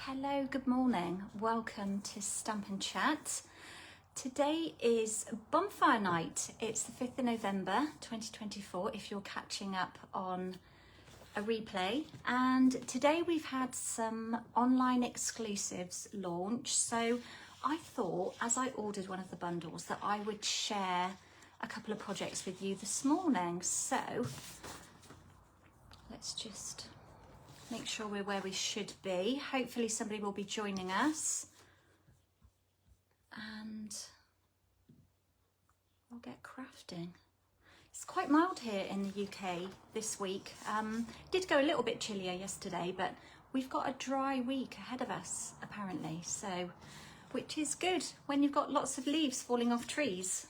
Hello, good morning. Welcome to Stampin' Chat. Today is bonfire night. It's the 5th of November 2024 if you're catching up on a replay. And today we've had some online exclusives launch. So I thought, as I ordered one of the bundles, that I would share a couple of projects with you this morning. So let's just make sure we're where we should be. Hopefully somebody will be joining us and we'll get crafting. It's quite mild here in the UK this week. Did go a little bit chillier yesterday, but we've got a dry week ahead of us apparently, so which is good when you've got lots of leaves falling off trees.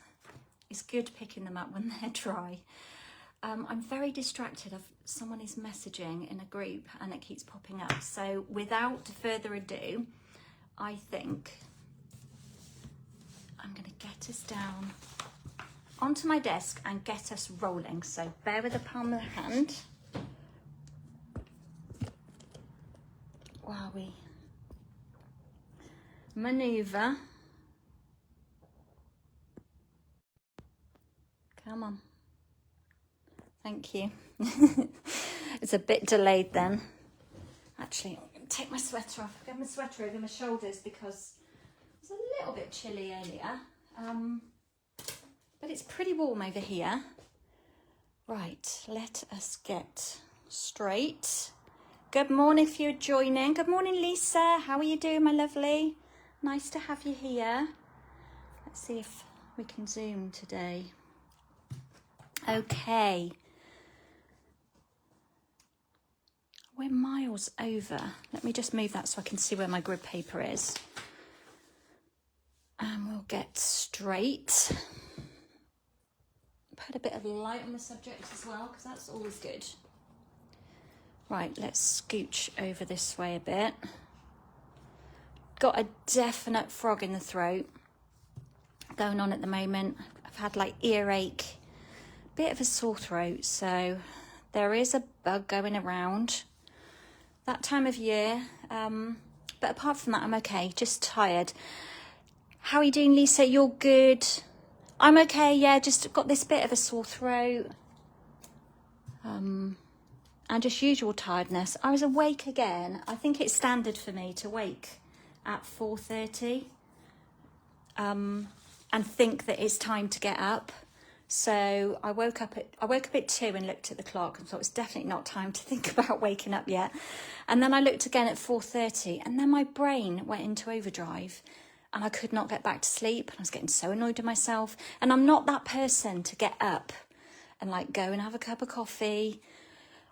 It's good picking them up when they're dry. I'm very distracted. Someone is messaging in a group and it keeps popping up. So without further ado, I think I'm going to get us down onto my desk and get us rolling. So bear with the palm of the hand while we maneuver. Come on. Thank you. It's a bit delayed then. Actually, I'm going to take my sweater off. I've got my sweater over my shoulders because it was a little bit chilly earlier. But it's pretty warm over here. Right, let us get straight. Good morning if you're joining. Good morning, Lisa. How are you doing, my lovely? Nice to have you here. Let's see if we can Zoom today. Okay. We're miles over. Let me just move that so I can see where my grid paper is. And we'll get straight. Put a bit of light on the subject as well, because that's always good. Right, let's scooch over this way a bit. Got a definite frog in the throat going on at the moment. I've had like earache, bit of a sore throat, so there is a bug going around that time of year, but apart from that I'm okay, just tired. How are you doing, Lisa? You're good? I'm okay, yeah, just got this bit of a sore throat and just usual tiredness. I was awake again. I think it's standard for me to wake at 4:30 and think that it's time to get up. So I woke up at 2 and looked at the clock and thought it's definitely not time to think about waking up yet. And then I looked again at 4:30 and then my brain went into overdrive and I could not get back to sleep. And I was getting so annoyed with myself. And I'm not that person to get up and like go and have a cup of coffee.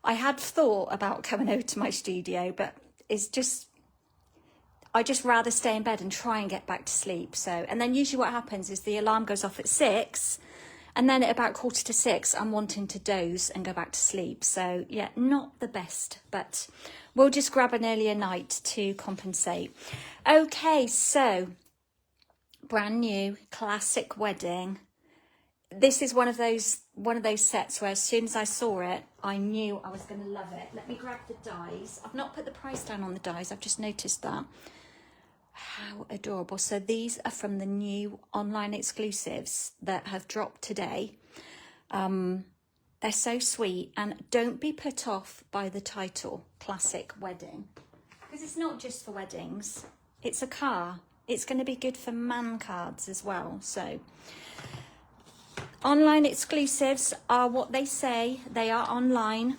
I had thought about coming over to my studio, but it's just, I just rather stay in bed and try and get back to sleep. So, and then usually what happens is the alarm goes off at 6. And then at about 5:45, I'm wanting to doze and go back to sleep. So yeah, not the best, but we'll just grab an earlier night to compensate. Okay, so brand new classic wedding. This is one of those sets where as soon as I saw it, I knew I was going to love it. Let me grab the dies. I've not put the price down on the dies. I've just noticed that. How adorable. So these are from the new online exclusives that have dropped today. They're so sweet, and don't be put off by the title, Classic Wedding, because it's not just for weddings. It's a car. It's going to be good for man cards as well. So online exclusives are what they say. They are online.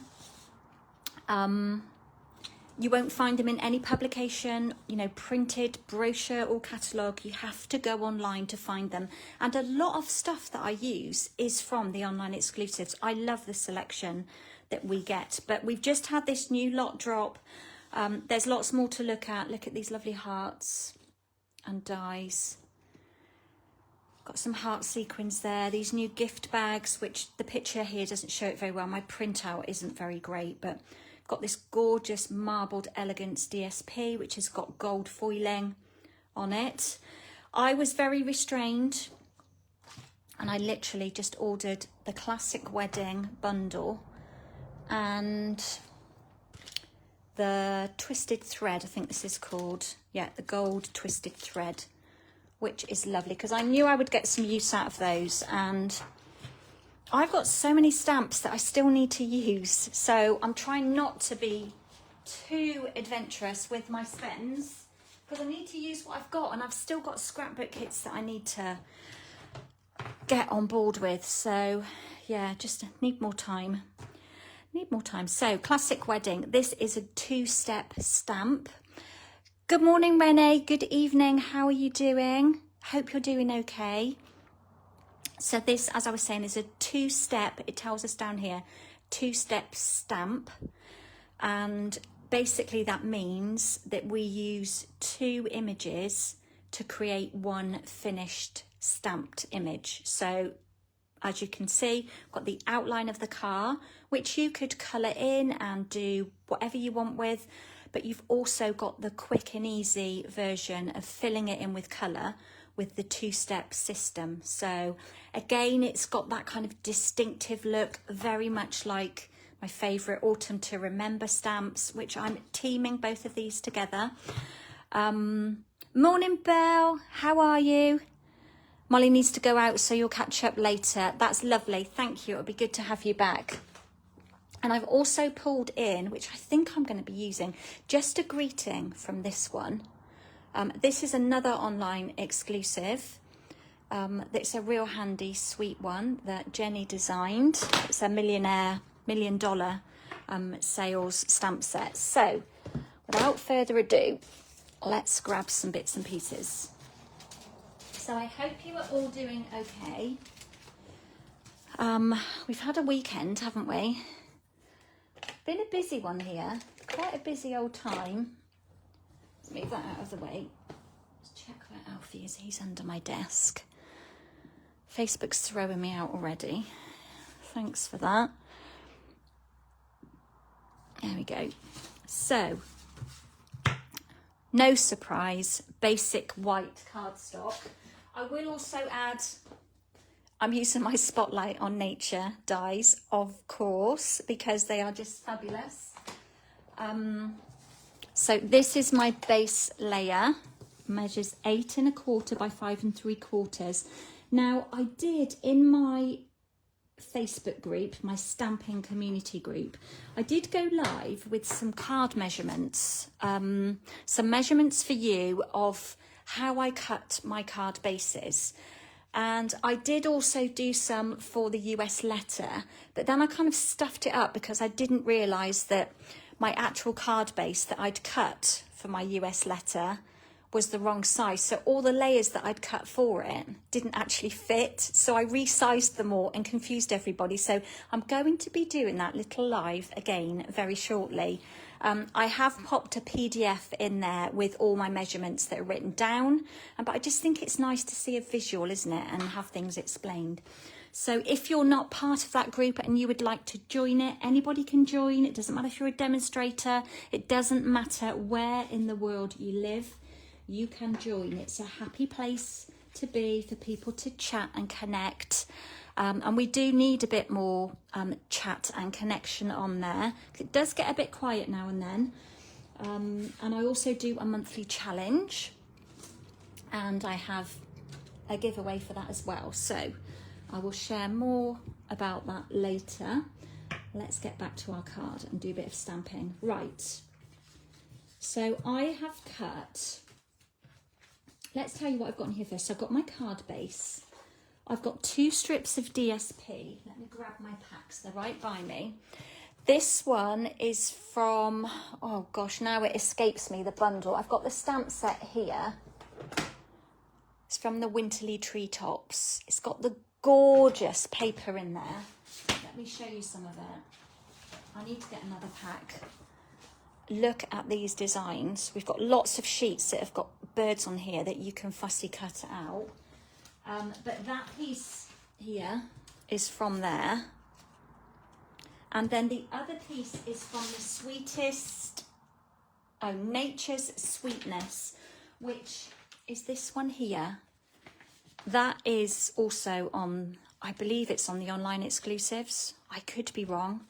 You won't find them in any publication, you know, printed, brochure or catalogue. You have to go online to find them. And a lot of stuff that I use is from the online exclusives. I love the selection that we get. But we've just had this new lot drop. There's lots more to look at. Look at these lovely hearts and dies. Got some heart sequins there. These new gift bags, which the picture here doesn't show it very well. My printout isn't very great, but got this gorgeous marbled elegance DSP, which has got gold foiling on it. I was very restrained and I literally just ordered the Classic Wedding bundle, and the twisted thread, I think this is called. Yeah, the gold twisted thread, which is lovely because I knew I would get some use out of those, and I've got so many stamps that I still need to use, so I'm trying not to be too adventurous with my spends because I need to use what I've got, and I've still got scrapbook kits that I need to get on board with. So yeah, just need more time. So classic wedding, this is a 2-step stamp. Good morning, Renee. Good evening. How are you doing? Hope you're doing okay. So this, as I was saying, is a 2-step, it tells us down here, 2-step stamp. And basically that means that we use 2 images to create one finished stamped image. So as you can see, got the outline of the car, which you could colour in and do whatever you want with, but you've also got the quick and easy version of filling it in with colour with the 2-step system. So again, it's got that kind of distinctive look, very much like my favourite Autumn to Remember stamps, which I'm teaming both of these together. Morning, Belle, how are you? Molly needs to go out, so you'll catch up later. That's lovely, thank you. It'll be good to have you back. And I've also pulled in, which I think I'm going to be using, just a greeting from this one. This is another online exclusive. That's a real handy, sweet one that Jenny designed. It's a $1 million sales stamp set. So without further ado, let's grab some bits and pieces. So I hope you are all doing okay. We've had a weekend, haven't we? Been a busy one here, quite a busy old time. Let's move that out of the way. Let's check where Alfie is. He's under my desk. Facebook's throwing me out already. Thanks for that. There we go. So, no surprise, basic white cardstock. I will also add, I'm using my Spotlight on Nature dies, of course, because they are just fabulous. So this is my base layer, measures 8 1/4 by 5 3/4. Now I did in my Facebook group, my Stampin community group, I did go live with some card measurements, some measurements for you of how I cut my card bases. And I did also do some for the US letter, but then I kind of stuffed it up because I didn't realise that my actual card base that I'd cut for my US letter was the wrong size. So all the layers that I'd cut for it didn't actually fit. So I resized them all and confused everybody. So I'm going to be doing that little live again very shortly. I have popped a PDF in there with all my measurements that are written down, but I just think it's nice to see a visual, isn't it, and have things explained. So if you're not part of that group and you would like to join it, anybody can join. It doesn't matter if you're a demonstrator. It doesn't matter where in the world you live. You can join. It's a happy place to be for people to chat and connect. And we do need a bit more chat and connection on there. It does get a bit quiet now and then. And I also do a monthly challenge. And I have a giveaway for that as well. So I will share more about that later. Let's get back to our card and do a bit of stamping. Right. So I have cut... Let's tell you what I've got in here first. So I've got my card base. I've got 2 strips of DSP. Let me grab my packs. They're right by me. This one is from, oh gosh, now it escapes me, the bundle. I've got the stamp set here. It's from the Winterly Treetops. It's got the gorgeous paper in there. Let me show you some of it. I need to get another pack. Look at these designs. We've got lots of sheets that have got birds on here that you can fussy cut out. But that piece here is from there. And then the other piece is from the sweetest, Nature's Sweetness, which is this one here. That is also on, I believe it's on the online exclusives. I could be wrong.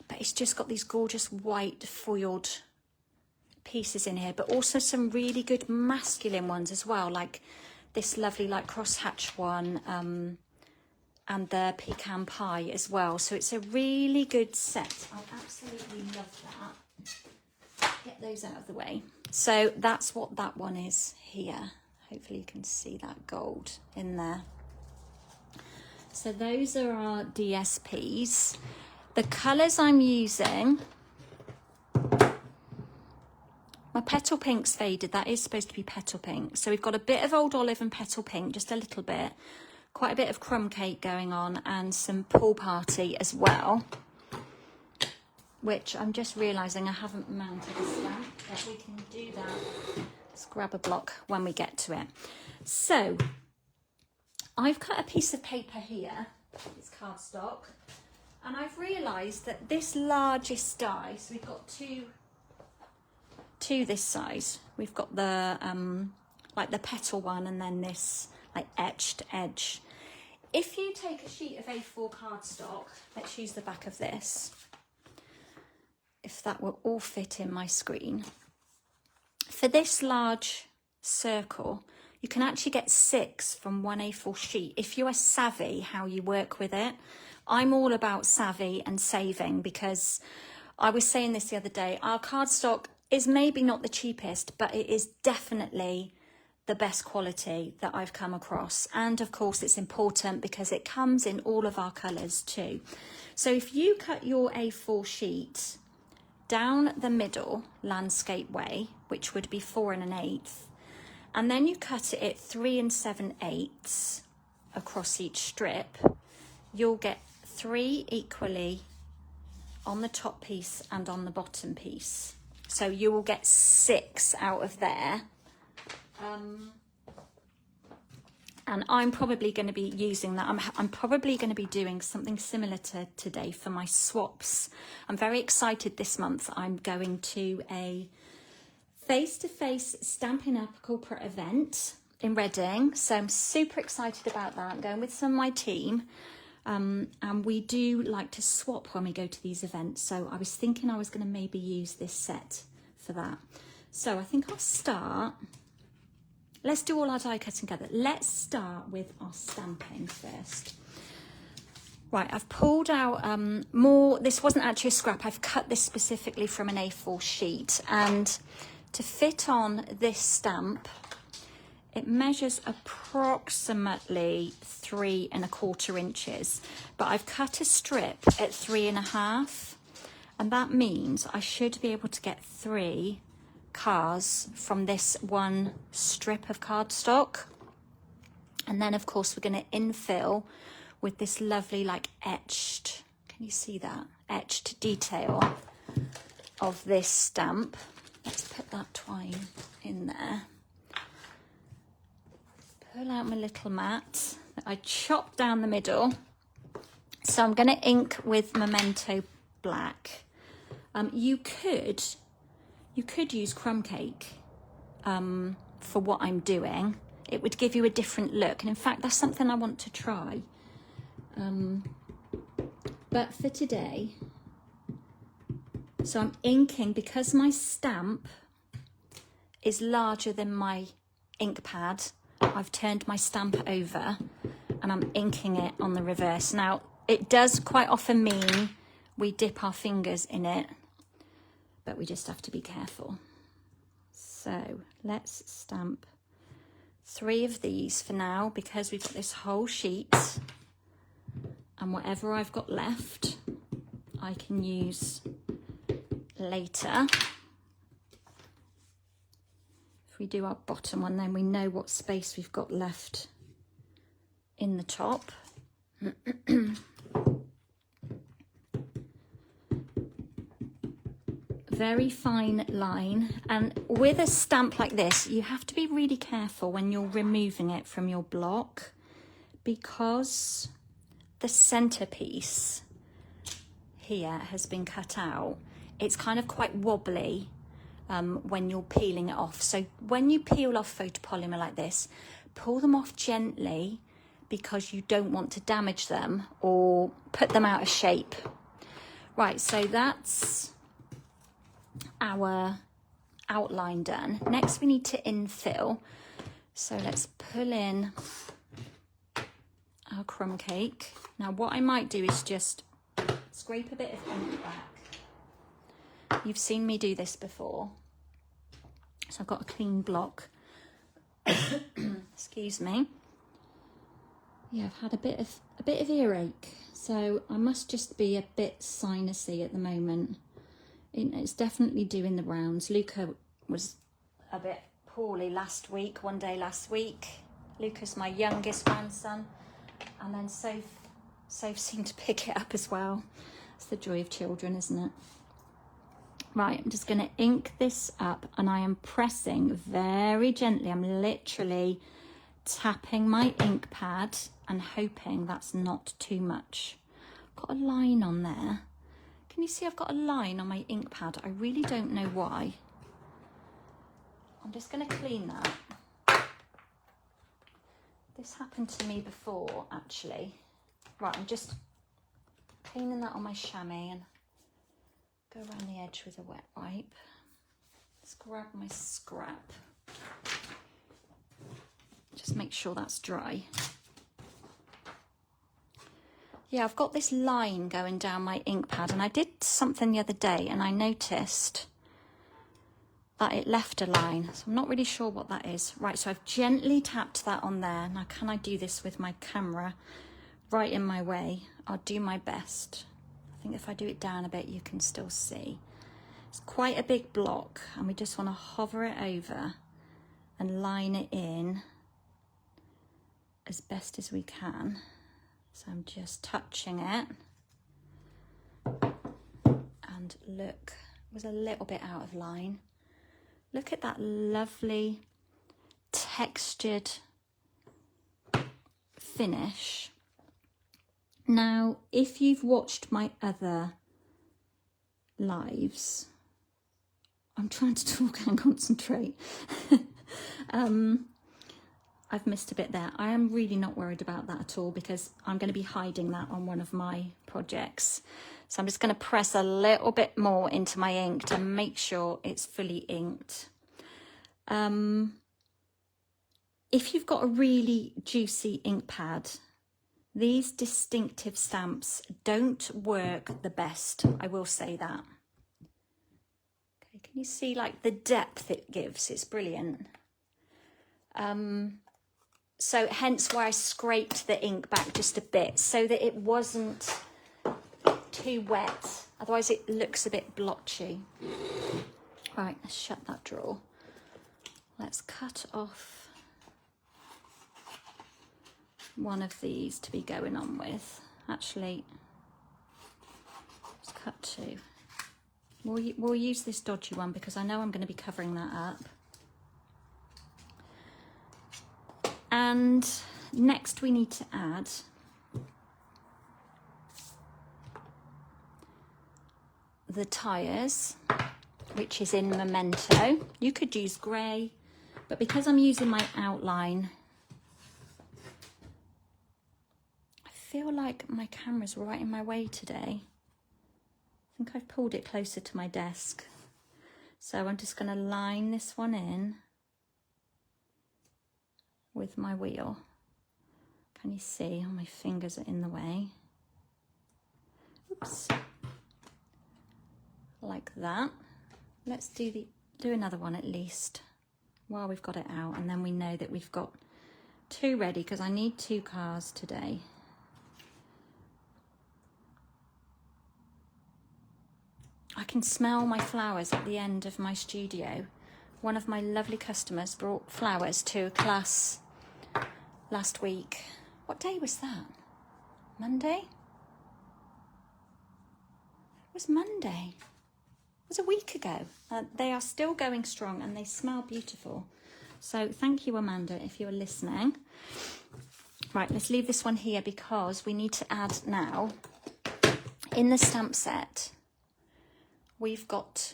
But it's just got these gorgeous white foiled pieces in here, but also some really good masculine ones as well, like this lovely like crosshatch one, and the pecan pie as well. So it's a really good set. I absolutely love that. Get those out of the way. So that's what that one is here. Hopefully you can see that gold in there. So those are our DSPs. The colours I'm using, my petal pink's faded. That is supposed to be petal pink. So we've got a bit of old olive and petal pink, just a little bit. Quite a bit of crumb cake going on, and some pool party as well, which I'm just realising I haven't mounted a stamp, but we can do that. Let's grab a block when we get to it. So I've cut a piece of paper here, it's cardstock, and I've realised that this largest die, so we've got two this size. We've got the like the petal one, and then this like etched edge. If you take a sheet of A4 cardstock, let's use the back of this, if that will all fit in my screen. For this large circle, you can actually get 6 from one A4 sheet if you are savvy how you work with it. I'm all about savvy and saving, because I was saying this the other day, our cardstock is maybe not the cheapest, but it is definitely the best quality that I've come across. And of course it's important because it comes in all of our colours too. So if you cut your A4 sheet down the middle landscape way, which would be 4 1/8, and then you cut it at 3 7/8 across each strip, you'll get 3 equally on the top piece and on the bottom piece. So you will get 6 out of there. And I'm probably going to be using that. I'm probably going to be doing something similar to today for my swaps. I'm very excited this month. I'm going to a face-to-face Stampin' Up corporate event in Reading. So I'm super excited about that. I'm going with some of my team. And we do like to swap when we go to these events. So I was thinking I was going to maybe use this set for that. So I think I'll start. Let's do all our die cutting together. Let's start with our stamping first. Right, I've pulled out more. This wasn't actually a scrap. I've cut this specifically from an A4 sheet. And to fit on this stamp, it measures approximately 3 1/4 inches. But I've cut a strip at 3 1/2. And that means I should be able to get 3 cars from this one strip of cardstock. And then of course we're going to infill with this lovely like etched, can you see that, etched detail of this stamp. Let's put that twine in there. Pull out my little mat that I chopped down the middle. So I'm going to ink with Memento Black. You could use crumb cake for what I'm doing. It would give you a different look. And in fact, that's something I want to try. But for today, so I'm inking, because my stamp is larger than my ink pad, I've turned my stamp over and I'm inking it on the reverse. Now, it does quite often mean we dip our fingers in it, but we just have to be careful. So let's stamp 3 of these for now, because we've got this whole sheet, and whatever I've got left I can use later. If we do our bottom one, then we know what space we've got left in the top. Very fine line, and with a stamp like this you have to be really careful when you're removing it from your block, because the centerpiece here has been cut out. It's kind of quite wobbly when you're peeling it off. So when you peel off photopolymer like this, pull them off gently, because you don't want to damage them or put them out of shape. Right, so that's our outline done. Next we need to infill. So let's pull in our crumb cake. Now what I might do is just scrape a bit of ink back. You've seen me do this before. So I've got a clean block. Excuse me. Yeah, I've had a bit of earache, so I must just be a bit sinusy at the moment. It's definitely doing the rounds. Luca was a bit poorly one day last week. Luca's my youngest grandson, and then Soph seemed to pick it up as well. It's the joy of children, isn't it? Right, I'm just going to ink this up, and I am pressing very gently. I'm literally tapping my ink pad and hoping that's not too much. Got a line on there. Can you see I've got a line on my ink pad? I really don't know why. I'm just going to clean that. This happened to me before, actually. Right, I'm just cleaning that on my chamois and go around the edge with a wet wipe. Let's grab my scrap. Just make sure that's dry. Yeah, I've got this line going down my ink pad, and I did something the other day and I noticed that it left a line. So I'm not really sure what that is. Right, so I've gently tapped that on there. Now, can I do this with my camera right in my way? I'll do my best. I think if I do it down a bit, you can still see. It's quite a big block, and we just want to hover it over and line it in as best as we can. So I'm just touching it, and look, it was a little bit out of line. Look at that lovely textured finish. Now, if you've watched my other lives, I'm trying to talk and concentrate. I've missed a bit there. I am really not worried about that at all, because I'm going to be hiding that on one of my projects. So I'm just going to press a little bit more into my ink to make sure it's fully inked. If you've got a really juicy ink pad, these distinctive stamps don't work the best, I will say that. Okay, can you see like the depth it gives? It's brilliant. So hence why I scraped the ink back just a bit, so that it wasn't too wet. Otherwise it looks a bit blotchy. Right, let's shut that drawer. Let's cut off one of these to be going on with. Actually, let's cut two. We'll use this dodgy one because I know I'm going to be covering that up. And next we need to add the tyres, which is in Memento. You could use grey, but because I'm using my outline, I feel like my camera's right in my way today. I think I've pulled it closer to my desk. So I'm just going to line this one in with my wheel. Can you see? Oh, my fingers are in the way. Oops. Like that. Let's do another one at least while we've got it out, and then we know that we've got two ready, because I need 2 cars today. I can smell my flowers at the end of my studio. One of my lovely customers brought flowers to a class last week. What day was that? Monday? It was Monday. It was a week ago. They are still going strong and they smell beautiful. So thank you, Amanda, if you're listening. Right, let's leave this one here because we need to add now, in the stamp set, we've got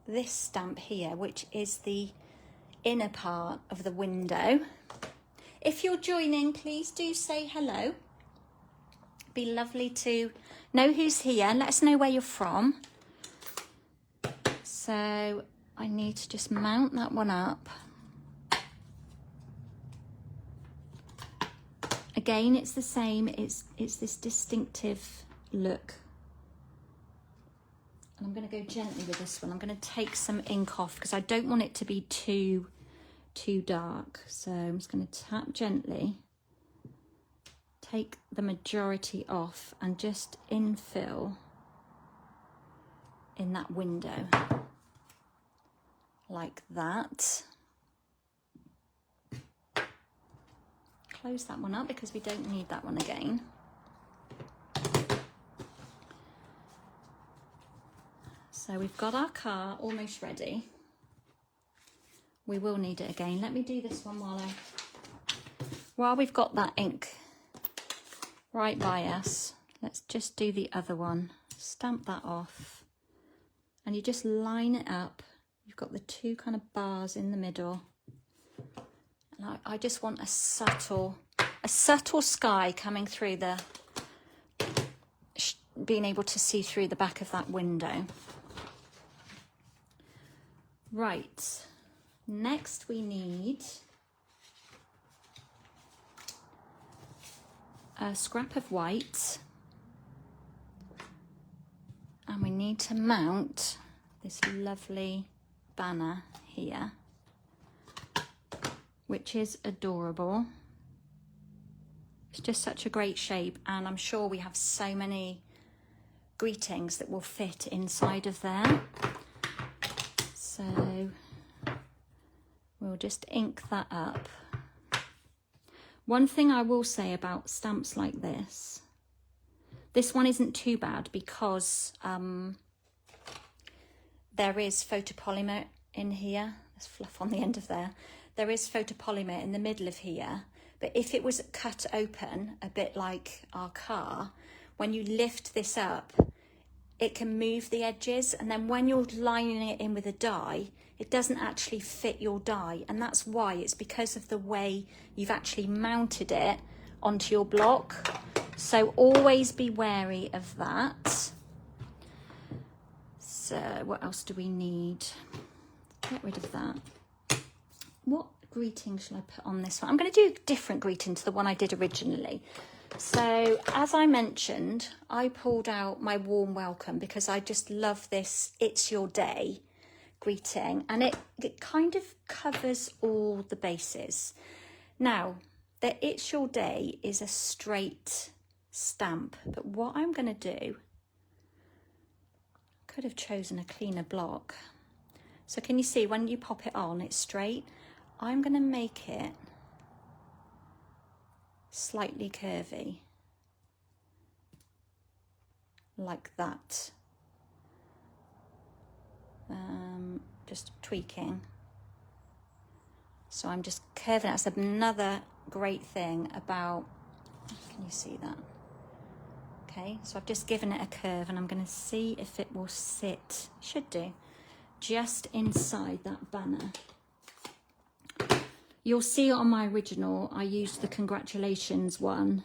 this stamp here, which is the inner part of the window. If you're joining, please do say hello. Be lovely to know who's here. Let us know where you're from. So I need to just mount that one up. Again, it's the same, it's this distinctive look. And I'm going to go gently with this one. I'm going to take some ink off because I don't want it to be too dark. So I'm just going to tap gently, take the majority off and just infill in that window like that. Close that one up because we don't need that one again. So we've got our car almost ready. We will need it again. Let me do this one while we've got that ink right by us. Let's just do the other one. Stamp that off. And you just line it up. You've got the two kind of bars in the middle. And I just want a subtle sky coming through being able to see through the back of that window. Right, next we need a scrap of white, and we need to mount this lovely banner here, which is adorable. It's just such a great shape, and I'm sure we have so many greetings that will fit inside of there. So we'll just ink that up. One thing I will say about stamps like this one isn't too bad because there is photopolymer in here. There's fluff on the end of there. There is photopolymer in the middle of here, but if it was cut open, a bit like our car, when you lift this up, it can move the edges, and then when you're lining it in with a die, it doesn't actually fit your die, and that's why. It's because of the way you've actually mounted it onto your block. So always be wary of that. So what else do we need? Get rid of that. What greeting shall I put on this one? I'm going to do a different greeting to the one I did originally. So as I mentioned, I pulled out my warm welcome because I just love this "It's Your Day" greeting, and it kind of covers all the bases. Now, the "It's Your Day" is a straight stamp, but what I'm going to do, could have chosen a cleaner block. So can you see when you pop it on, it's straight? I'm going to make it slightly curvy, like that. Just tweaking. So I'm just curving. That's another great thing about, can you see that? Okay, so I've just given it a curve, and I'm going to see if it will sit, should do, just inside that banner. You'll see on my original, I used the congratulations one,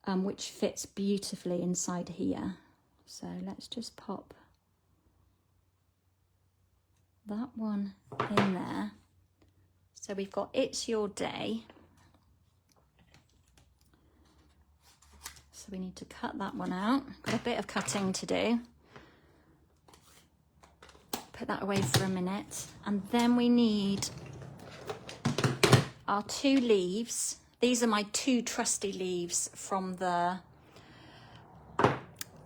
which fits beautifully inside here. So let's just pop that one in there. So we've got "It's Your Day." So we need to cut that one out. Got a bit of cutting to do. Put that away for a minute. And then we need our two leaves. These are my two trusty leaves from the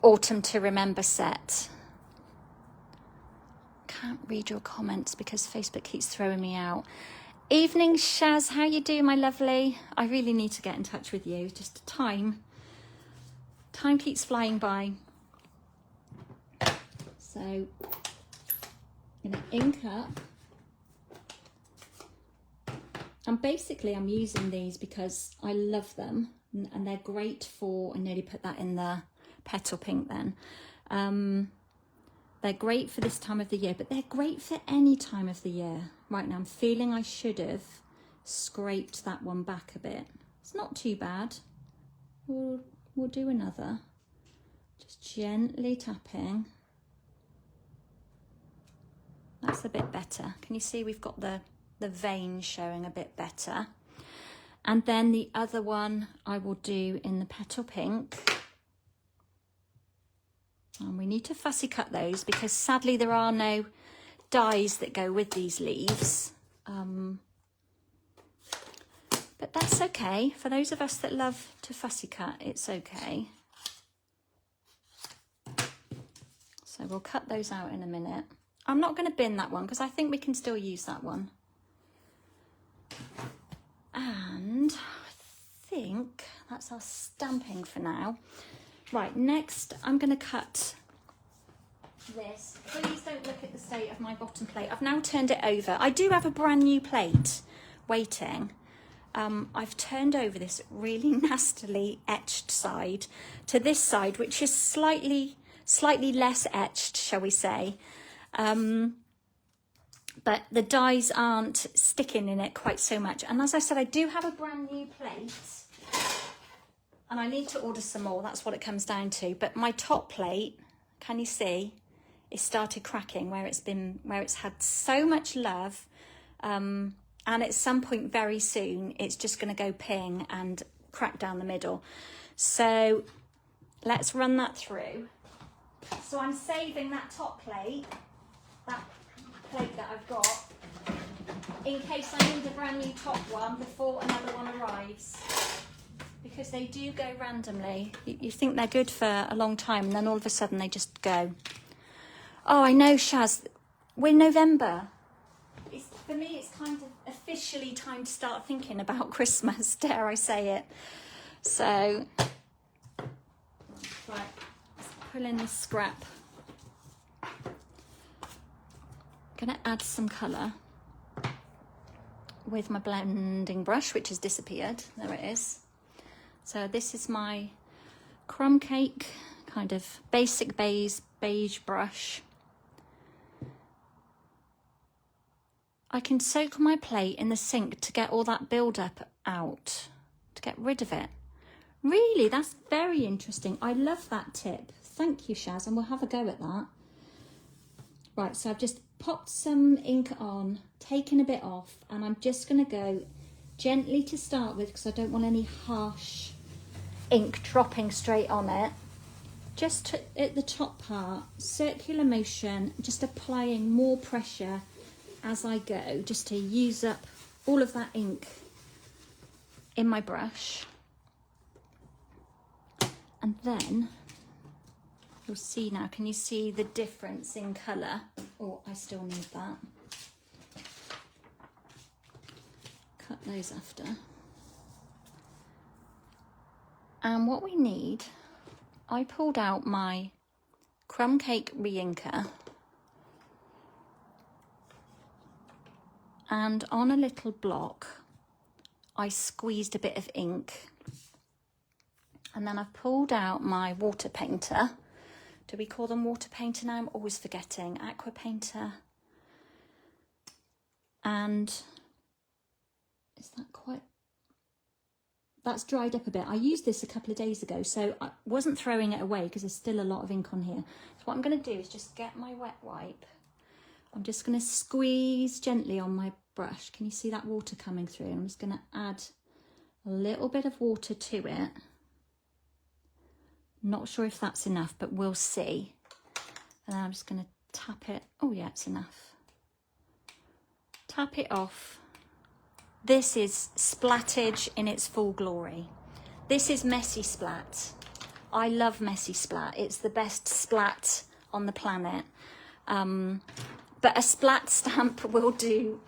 Autumn to Remember set. Can't read your comments because Facebook keeps throwing me out. Evening, Shaz, how you doing, my lovely? I really need to get in touch with you. Just time keeps flying by. So I'm going to ink up. And basically I'm using these because I love them, and they're great for, I nearly put that in the petal pink then. They're great for this time of the year, but they're great for any time of the year. Right now I'm feeling I should have scraped that one back a bit. It's not too bad. We'll do another. Just gently tapping. That's a bit better. Can you see we've got the vein showing a bit better? And then the other one I will do in the petal pink. And we need to fussy cut those because sadly there are no dies that go with these leaves. But that's okay. For those of us that love to fussy cut, it's okay. So we'll cut those out in a minute. I'm not going to bin that one because I think we can still use that one. And I think that's our stamping for now. Right, next I'm going to cut this. Please don't look at the state of my bottom plate. I've now turned it over. I do have a brand new plate waiting. I've turned over this really nastily etched side to this side, which is slightly less etched, shall we say. But the dies aren't sticking in it quite so much. And as I said, I do have a brand new plate and I need to order some more. That's what it comes down to. But my top plate, can you see, it started cracking where it's had so much love. And at some point very soon, it's just going to go ping and crack down the middle. So let's run that through. So I'm saving that top plate, that plate that I've got, in case I need a brand new top one before another one arrives. Because they do go randomly. You think they're good for a long time and then all of a sudden they just go. Oh, I know, Shaz, we're November. For me, it's kind of officially time to start thinking about Christmas, dare I say it. So, right, let's pull in this scrap. Gonna add some colour with my blending brush, which has disappeared. There it is. So this is my crumb cake, kind of basic beige brush. I can soak my plate in the sink to get all that build-up out, to get rid of it. Really, that's very interesting. I love that tip. Thank you, Shaz, and we'll have a go at that. Right, so I've just popped some ink on, taken a bit off, and I'm just going to go gently to start with because I don't want any harsh ink dropping straight on it. Just at the top part, circular motion, just applying more pressure as I go, just to use up all of that ink in my brush. And then you'll see now, can you see the difference in colour? Oh, I still need that. Cut those after. And what we need, I pulled out my crumb cake re-inker, and on a little block, I squeezed a bit of ink. And then I've pulled out my water painter. Do we call them water painter now? I'm always forgetting. Aqua painter. And is that quite... That's dried up a bit. I used this a couple of days ago, so I wasn't throwing it away because there's still a lot of ink on here. So what I'm going to do is just get my wet wipe. I'm just going to squeeze gently on my brush. Can you see that water coming through? I'm just going to add a little bit of water to it. Not sure if that's enough, but we'll see. And then I'm just going to tap it. Oh yeah, it's enough. Tap it off. This is splattage in its full glory. This is messy splat. I love messy splat. It's the best splat on the planet. But a splat stamp will do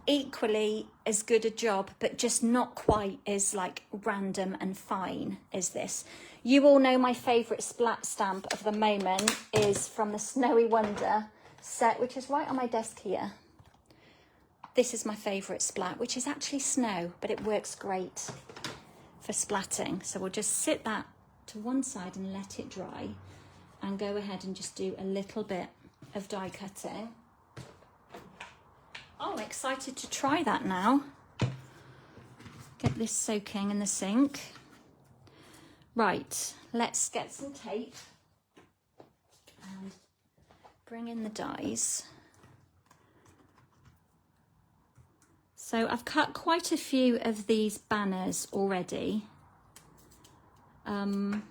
equally as good a job, but just not quite as like random and fine as this. You all know my favourite splat stamp of the moment is from the Snowy Wonder set, which is right on my desk here. This is my favourite splat, which is actually snow, but it works great for splatting. So we'll just sit that to one side and let it dry and go ahead and just do a little bit of die cutting. Oh, I'm excited to try that now. Get this soaking in the sink. Right, let's get some tape and bring in the dies. So I've cut quite a few of these banners already. And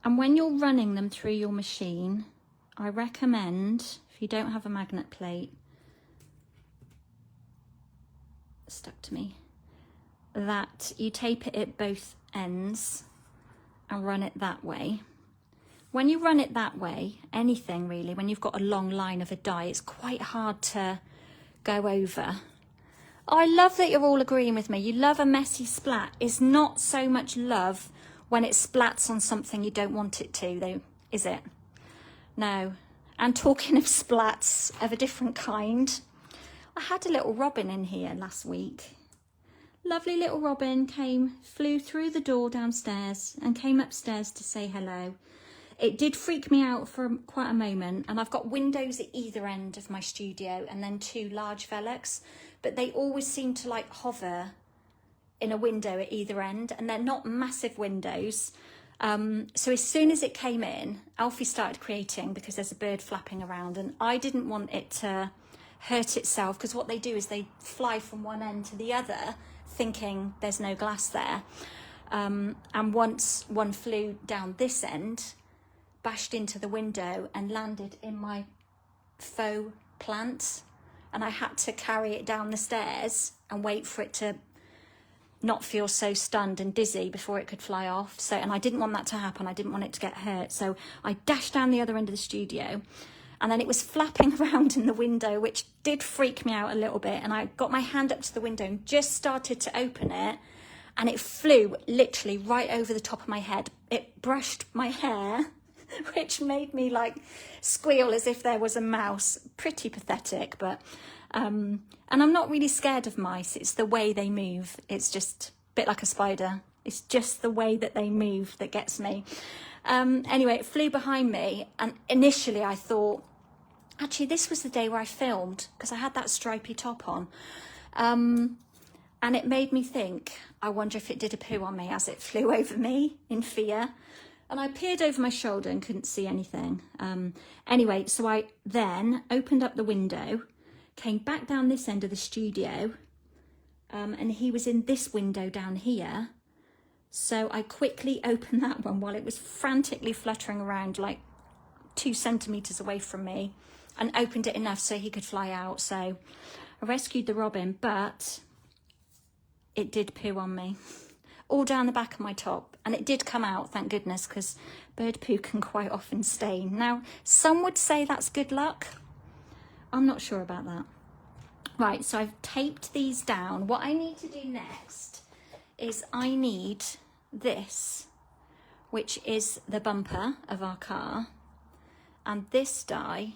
when you're running them through your machine, I recommend, if you don't have a magnet plate, stuck to me, that you tape it at both ends and run it that way. When you run it that way, anything really, when you've got a long line of a die, it's quite hard to go over. Oh, I love that you're all agreeing with me. You love a messy splat. It's not so much love when it splats on something you don't want it to, though, is it? No. And talking of splats of a different kind, I had a little robin in here last week. Lovely little robin flew through the door downstairs and came upstairs to say hello. It did freak me out for quite a moment, and I've got windows at either end of my studio and then 2 large velux, but they always seem to like hover in a window at either end, and they're not massive windows. So as soon as it came in, Alfie started creating because there's a bird flapping around, and I didn't want it to hurt itself, because what they do is they fly from one end to the other thinking there's no glass there. And once one flew down this end, bashed into the window and landed in my faux plant, and I had to carry it down the stairs and wait for it to not feel so stunned and dizzy before it could fly off. So, and I didn't want that to happen. I didn't want it to get hurt. So I dashed down the other end of the studio, and then it was flapping around in the window, which did freak me out a little bit. And I got my hand up to the window and just started to open it, and it flew literally right over the top of my head. It brushed my hair, which made me like squeal as if there was a mouse. Pretty pathetic, but and I'm not really scared of mice. It's the way they move. It's just a bit like a spider. It's just the way that they move that gets me. Anyway, it flew behind me, and initially I thought, actually this was the day where I filmed, because I had that stripy top on, and it made me think, I wonder if it did a poo on me as it flew over me in fear. And I peered over my shoulder and couldn't see anything. Anyway, so I then opened up the window, came back down this end of the studio, and he was in this window down here. So I quickly opened that one while it was frantically fluttering around like 2 centimetres away from me, and opened it enough so he could fly out. So I rescued the robin, but it did poo on me, all down the back of my top. And it did come out, thank goodness, because bird poo can quite often stain. Now, some would say that's good luck. I'm not sure about that. Right, so I've taped these down. What I need to do next is I need this, which is the bumper of our car, and this die,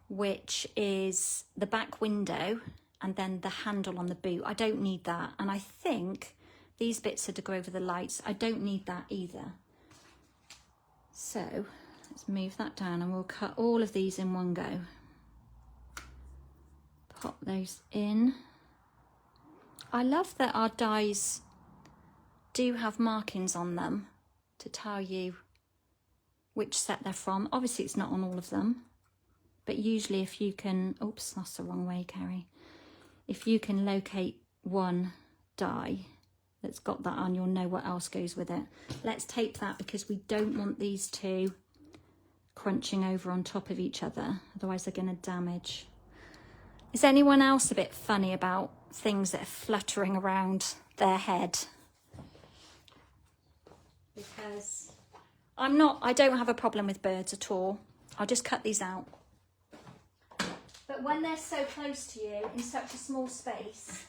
which is the back window, and then the handle on the boot. I don't need that. And I think these bits are to go over the lights. I don't need that either. So let's move that down, and we'll cut all of these in one go. Pop those in. I love that our dies do have markings on them to tell you which set they're from. Obviously it's not on all of them, but usually if you can, oops, that's the wrong way, Carrie. If you can locate one die that's got that on, you'll know what else goes with it. Let's tape that, because we don't want these two crunching over on top of each other, otherwise they're going to damage. Is anyone else a bit funny about things that are fluttering around their head? Because I don't have a problem with birds at all. I'll just cut these out. But when they're so close to you in such a small space,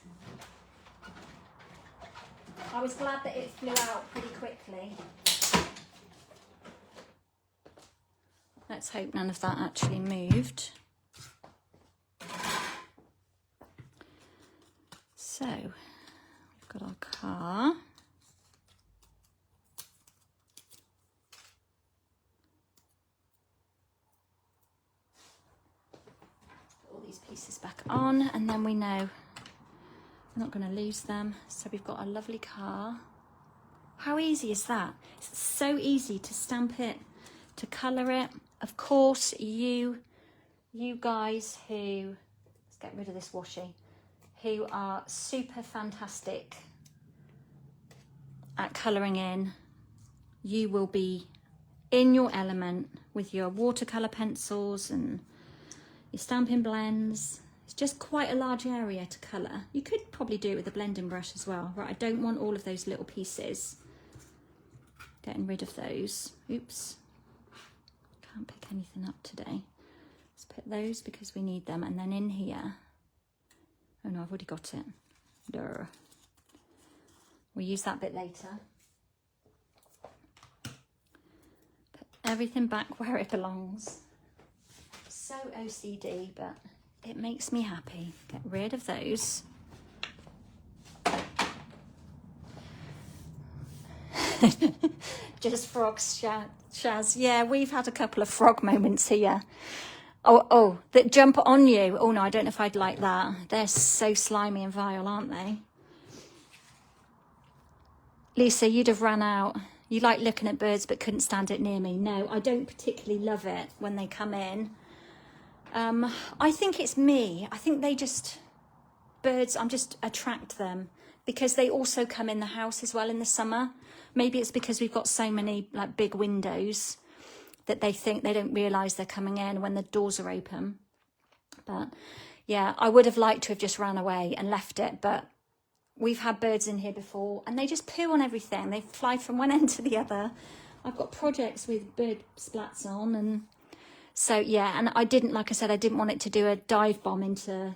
I was glad that it flew out pretty quickly. Let's hope none of that actually moved. So, we've got our car. Put all these pieces back on, and then we know we're not going to lose them. So we've got a lovely car. How easy is that? It's so easy to stamp it, to colour it. Of course, you guys who, let's get rid of this washi, who are super fantastic at colouring in. You will be in your element with your watercolour pencils and your Stampin' blends. It's just quite a large area to colour. You could probably do it with a blending brush as well. Right, I don't want all of those little pieces. Getting rid of those. Oops. Can't pick anything up today. Let's put those because we need them. And then in here, oh no, I've already got it. Duh. We'll use that bit later. Put everything back where it belongs. So OCD, but it makes me happy. Get rid of those. Just frogs, Shaz. Yeah, we've had a couple of frog moments here. Oh, that jump on you. Oh no, I don't know if I'd like that. They're so slimy and vile, aren't they? Lisa, you'd have run out. You like looking at birds but couldn't stand it near me. No, I don't particularly love it when they come in. I think it's me. I think they just, birds, I'm just attract them because they also come in the house as well in the summer. Maybe it's because we've got so many like big windows that they think they don't realise they're coming in when the doors are open. But yeah, I would have liked to have just ran away and left it, but we've had birds in here before and they just poo on everything. They fly from one end to the other. I've got projects with bird splats on, and so yeah, and I didn't, like I said, I didn't want it to do a dive bomb into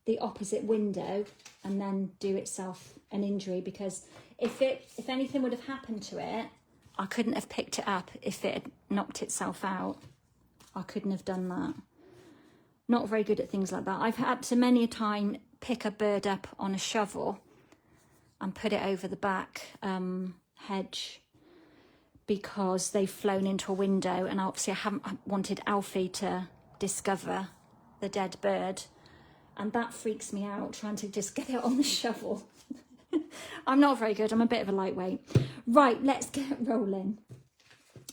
the opposite window and then do itself an injury, because if anything would have happened to it, I couldn't have picked it up if it had knocked itself out. I couldn't have done that. Not very good at things like that. I've had to many a time pick a bird up on a shovel and put it over the back hedge because they've flown into a window, and obviously I haven't wanted Alfie to discover the dead bird, and that freaks me out, trying to just get it on the shovel. I'm not very good. I'm a bit of a lightweight. Right, let's get rolling.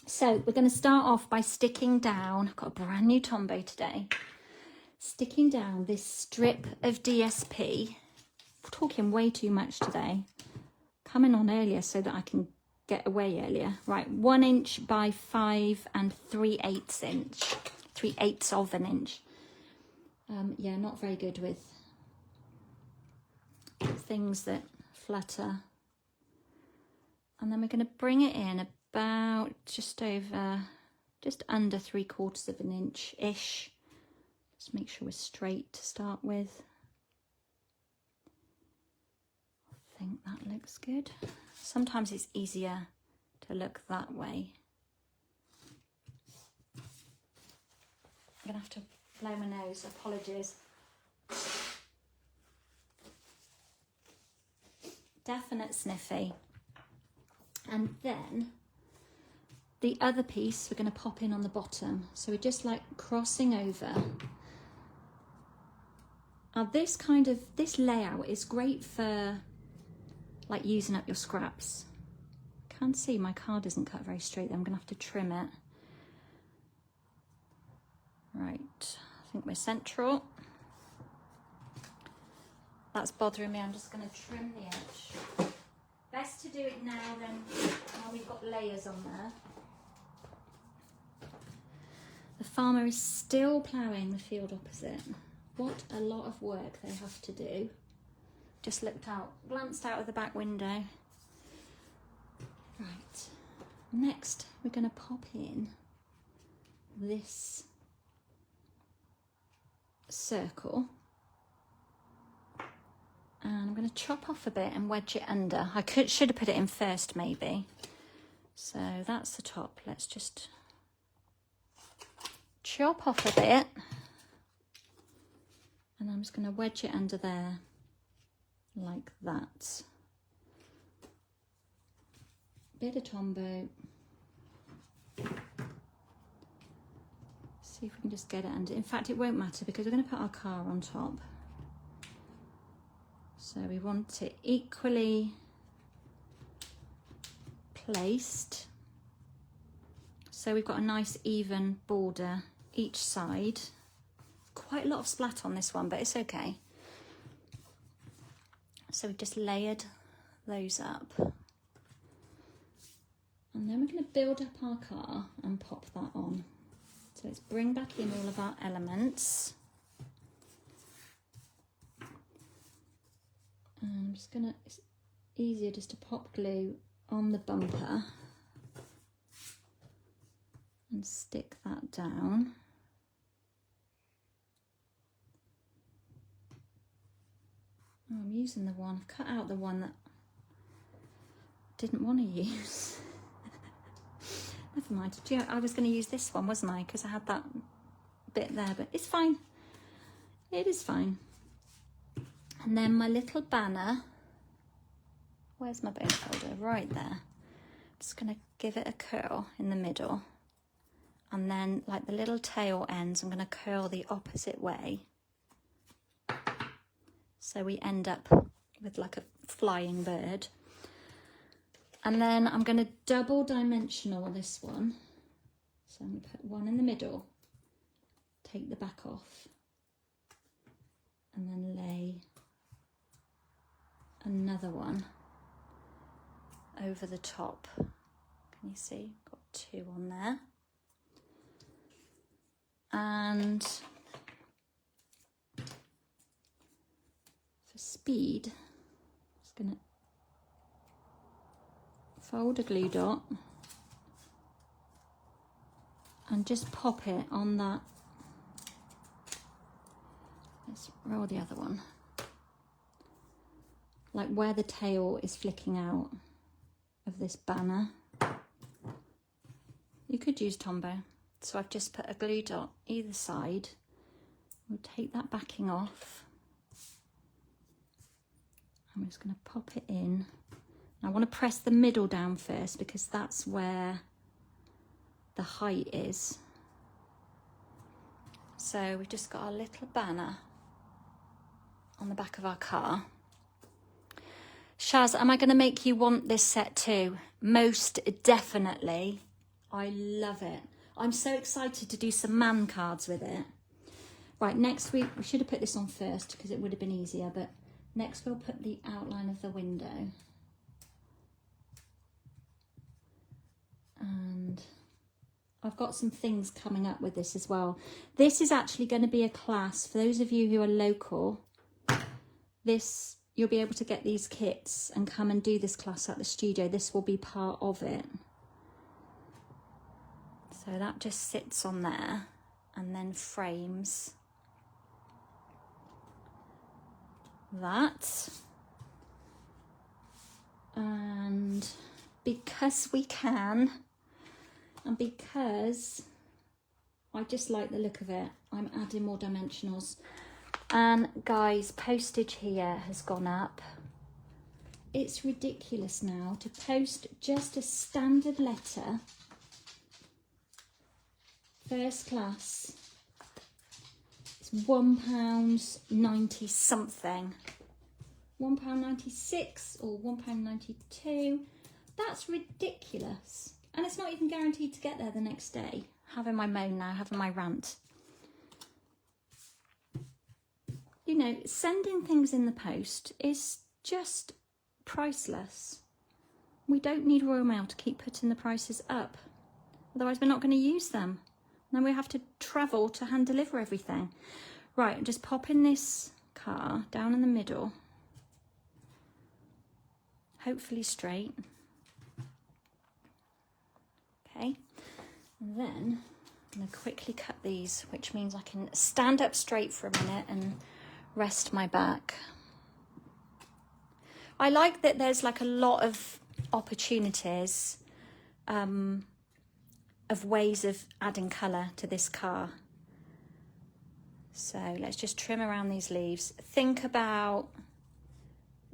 So we're going to start off by sticking down, I've got a brand new Tombow today, sticking down this strip of DSP. I'm talking way too much today. Coming on earlier so that I can get away earlier. Right, 1 inch by 5 3/8 inch. 3/8 of an inch. Yeah, not very good with things that flutter. And then we're going to bring it in about just under 3/4 of an inch-ish. Just make sure we're straight to start with. I think that looks good. Sometimes it's easier to look that way. I'm going to have to blow my nose, apologies. Definite sniffy. And then the other piece we're going to pop in on the bottom. So we're just like crossing over. Now this layout is great for like using up your scraps. Can't see, my card isn't cut very straight. I'm going to have to trim it. Right, I think we're central. That's bothering me. I'm just going to trim the edge. Best to do it now than while we've got layers on there. The farmer is still ploughing the field opposite. What a lot of work they have to do. Just glanced out of the back window. Right, next we're going to pop in this circle. And I'm going to chop off a bit and wedge it under. Should have put it in first maybe. So that's the top. Let's just chop off a bit. And I'm just going to wedge it under there like that. Bit of Tombow. See if we can just get it under. In fact, it won't matter because we're going to put our car on top. So we want it equally placed. So we've got a nice even border each side. Quite a lot of splat on this one, but it's okay. So we've just layered those up. And then we're going to build up our car and pop that on. So let's bring back in all of our elements. And I'm just going to, it's easier just to pop glue on the bumper and stick that down. Oh, I'm using the one, I've cut out the one that I didn't want to use. Never mind. Yeah, I was going to use this one, wasn't I? Because I had that bit there, but it's fine. It is fine. And then my little banner. Where's my bone folder? Right there. I'm just going to give it a curl in the middle. And then, like the little tail ends, I'm going to curl the opposite way. So we end up with like a flying bird. And then I'm going to double dimensional this one. So I'm going to put one in the middle, take the back off, and then lay another one over the top. Can you see? Got two on there. And for speed, I'm just going to fold a glue dot and just pop it on that. Let's roll the other one. Like where the tail is flicking out of this banner. You could use Tombow. So I've just put a glue dot either side. We'll take that backing off. I'm just going to pop it in. I want to press the middle down first because that's where the height is. So we've just got our little banner on the back of our car. Shaz, am I going to make you want this set too? Most definitely. I love it. I'm so excited to do some man cards with it. Right, next week, we should have put this on first because it would have been easier, but next we'll put the outline of the window. And I've got some things coming up with this as well. This is actually going to be a class for those of you who are local. This, you'll be able to get these kits and come and do this class at the studio. This will be part of it. So that just sits on there and then frames that. And because we can, and because I just like the look of it, I'm adding more dimensionals. And guys, postage here has gone up. It's ridiculous now to post just a standard letter, first class. It's £1.90 something. £1.96 or £1.92. That's ridiculous. And it's not even guaranteed to get there the next day. Having my moan now, having my rant. You know, sending things in the post is just priceless. We don't need Royal Mail to keep putting the prices up. Otherwise we're not going to use them. Then we have to travel to hand deliver everything. Right, I'm just popping this car down in the middle. Hopefully straight. Okay, and then I'm going to quickly cut these, which means I can stand up straight for a minute and rest my back. I like that there's like a lot of opportunities of ways of adding colour to this car. So let's just trim around these leaves. Think about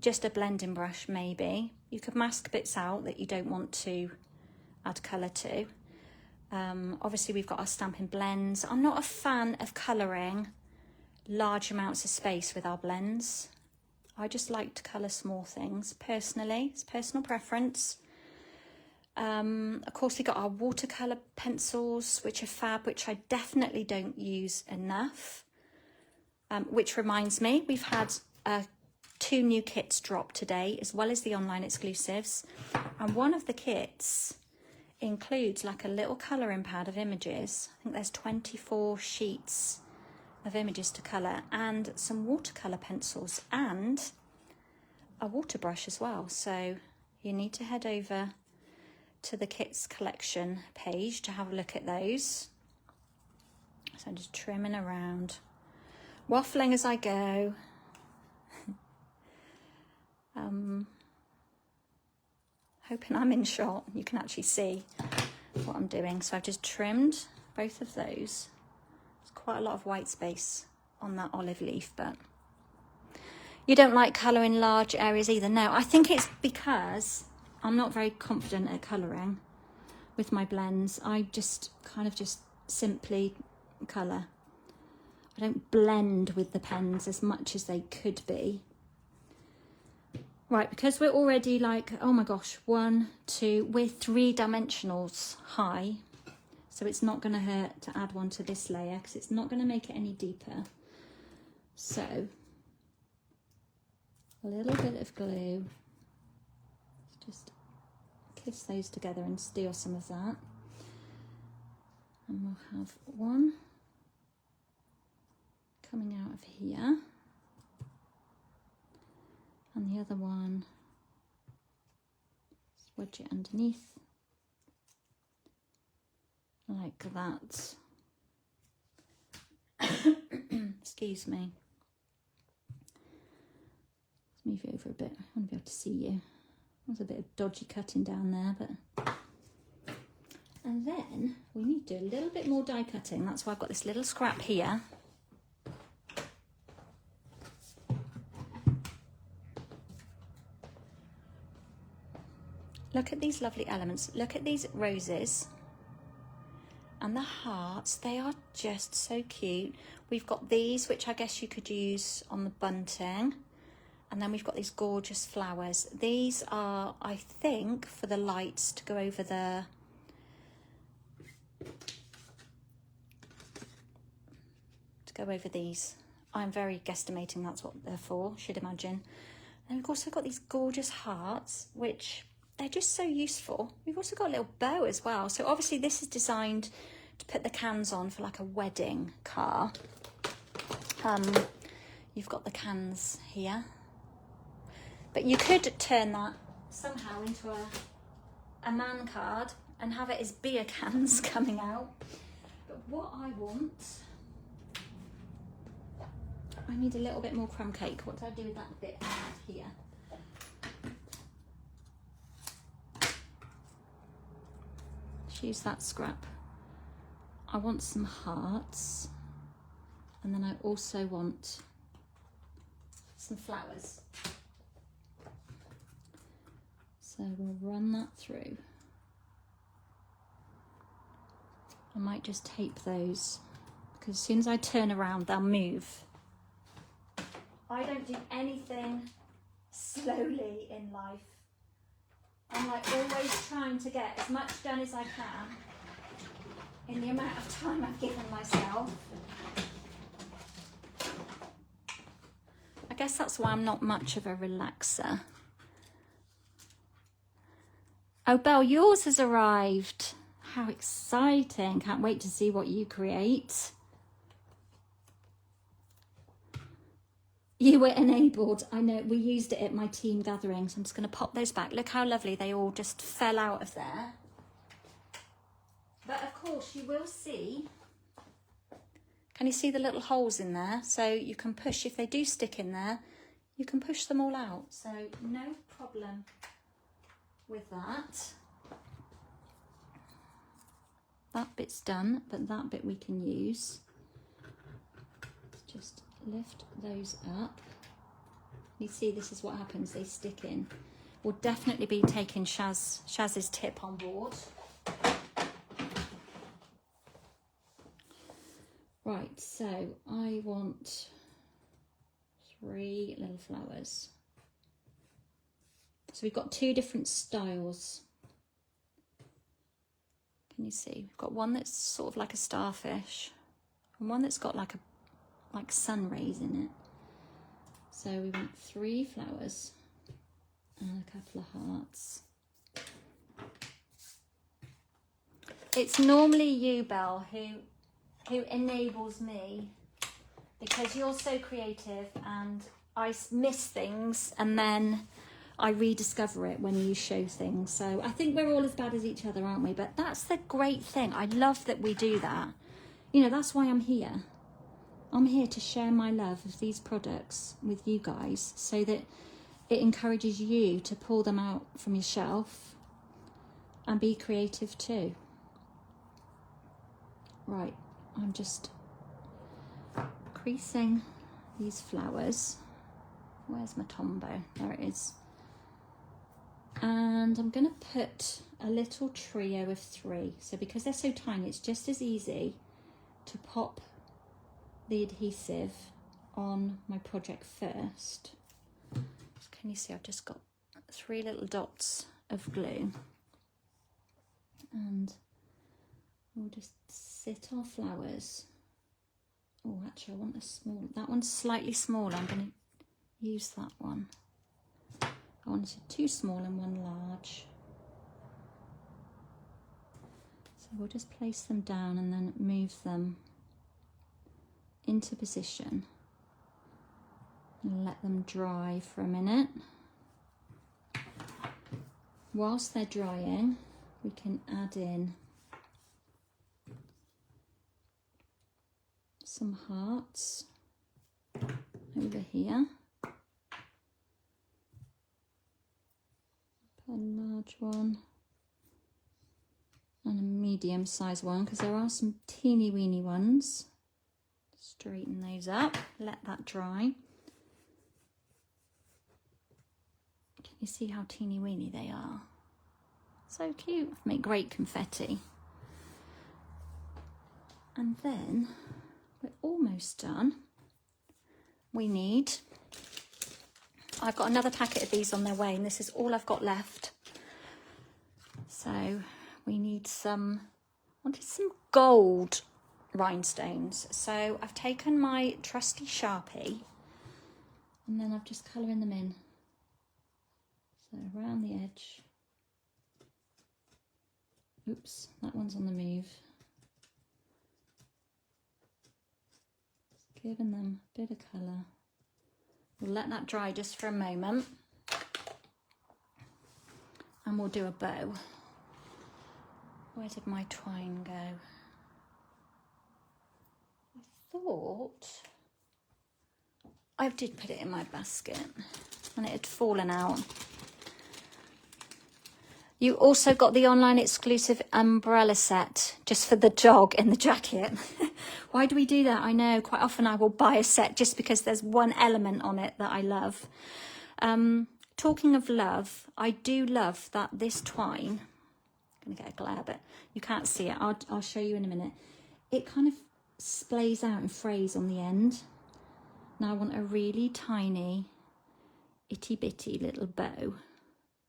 just a blending brush maybe. You could mask bits out that you don't want to add colour to. Obviously we've got our Stampin' blends. I'm not a fan of colouring large amounts of space with our blends. I just like to colour small things personally. It's personal preference. Of course we got our watercolour pencils, which are fab, which I definitely don't use enough. Which reminds me, we've had a 2 new kits dropped today, as well as the online exclusives. And one of the kits includes like a little colouring pad of images. I think there's 24 sheets of images to colour, and some watercolour pencils and a water brush as well. So you need to head over to the kits collection page to have a look at those. So I'm just trimming around, waffling as I go. Hoping I'm in shot, you can actually see what I'm doing. So I've just trimmed both of those. There's quite a lot of white space on that olive leaf, but you don't like colouring large areas either. No, I think it's because I'm not very confident at colouring with my blends. I just kind of just simply colour. I don't blend with the pens as much as they could be. Right, because we're already like, oh my gosh, 1, 2, we're 3 dimensionals high. So it's not going to hurt to add one to this layer because it's not going to make it any deeper. So a little bit of glue, just kiss those together and steal some of that. And we'll have one coming out of here. And the other one, just wedge it underneath, like that. Excuse me. Let's move you over a bit. I want to be able to see you. There's a bit of dodgy cutting down there, but... And then we need to do a little bit more die cutting. That's why I've got this little scrap here. Look at these lovely elements. Look at these roses and the hearts. They are just so cute. We've got these, which I guess you could use on the bunting. And then we've got these gorgeous flowers. These are, I think, for the lights to go over the... these. I'm very guesstimating that's what they're for, should imagine. And we've also got these gorgeous hearts, which they're just so useful. We've also got a little bow as well. So obviously this is designed to put the cans on for like a wedding car. You've got the cans here. But you could turn that somehow into a man card and have it as beer cans coming out. But what I want... I need a little bit more crumb cake. What do I do with that bit here? Let's use that scrap. I want some hearts. And then I also want some flowers. So we'll run that through. I might just tape those because as soon as I turn around, they'll move. I don't do anything slowly in life. I'm like always trying to get as much done as I can in the amount of time I've given myself. I guess that's why I'm not much of a relaxer. Oh, Belle, yours has arrived. How exciting. Can't wait to see what you create. You were enabled. I know, we used it at my team gathering, so I'm just going to pop those back. Look how lovely they all just fell out of there. But of course you will see, can you see the little holes in there? So you can push, if they do stick in there, you can push them all out. So no problem with that. That bit's done, but that bit we can use. Just lift those up. You see, this is what happens, they stick in. We'll definitely be taking Shaz's tip on board. Right, so I want 3 little flowers. So we've got 2 different styles. Can you see? We've got one that's sort of like a starfish and one that's got like sun rays in it. So we want 3 flowers and a couple of hearts. It's normally you, Belle, who enables me, because you're so creative and I miss things and then I rediscover it when you show things. So I think we're all as bad as each other, aren't we? But that's the great thing. I love that we do that. You know, that's why I'm here. I'm here to share my love of these products with you guys so that it encourages you to pull them out from your shelf and be creative too. Right, I'm just creasing these flowers. Where's my Tombow? There it is. And I'm going to put a little trio of 3. So because they're so tiny, it's just as easy to pop the adhesive on my project first. Can you see I've just got 3 little dots of glue, and we'll just sit our flowers. Oh, actually I want a small, that one's slightly smaller. I'm going to use that one. I wanted 2 small and 1 large. So we'll just place them down and then move them into position and let them dry for a minute. Whilst they're drying, we can add in some hearts over here. Put a large one and a medium size one, because there are some teeny weeny ones. Straighten those up, let that dry. Can you see how teeny weeny they are? So cute, make great confetti. And then we're almost done. We need, I've got another packet of these on their way and this is all I've got left. So we need some, I wanted some gold rhinestones. So I've taken my trusty Sharpie and then I'm just colouring them in. So around the edge. Oops, that one's on the move. Just giving them a bit of colour. We'll let that dry just for a moment. And we'll do a bow. Where did my twine go? I thought I did put it in my basket and it had fallen out. You also got the online exclusive umbrella set just for the dog in the jacket. Why do we do that? I know quite often I will buy a set just because there's one element on it that I love. Talking of love, I do love that this twine, I'm gonna get a glare, but you can't see it. I'll show you in a minute. It kind of splays out and frays on the end. Now I want a really tiny, itty bitty little bow.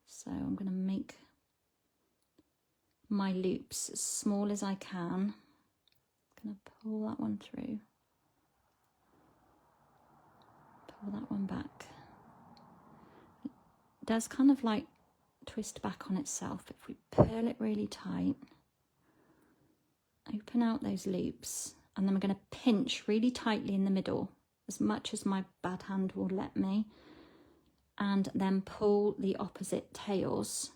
So I'm gonna make my loops as small as I can. I'm gonna pull that one through. Pull that one back. It does kind of like twist back on itself, but if we pull it really tight, open out those loops, and then we're going to pinch really tightly in the middle, as much as my bad hand will let me, and then pull the opposite tails,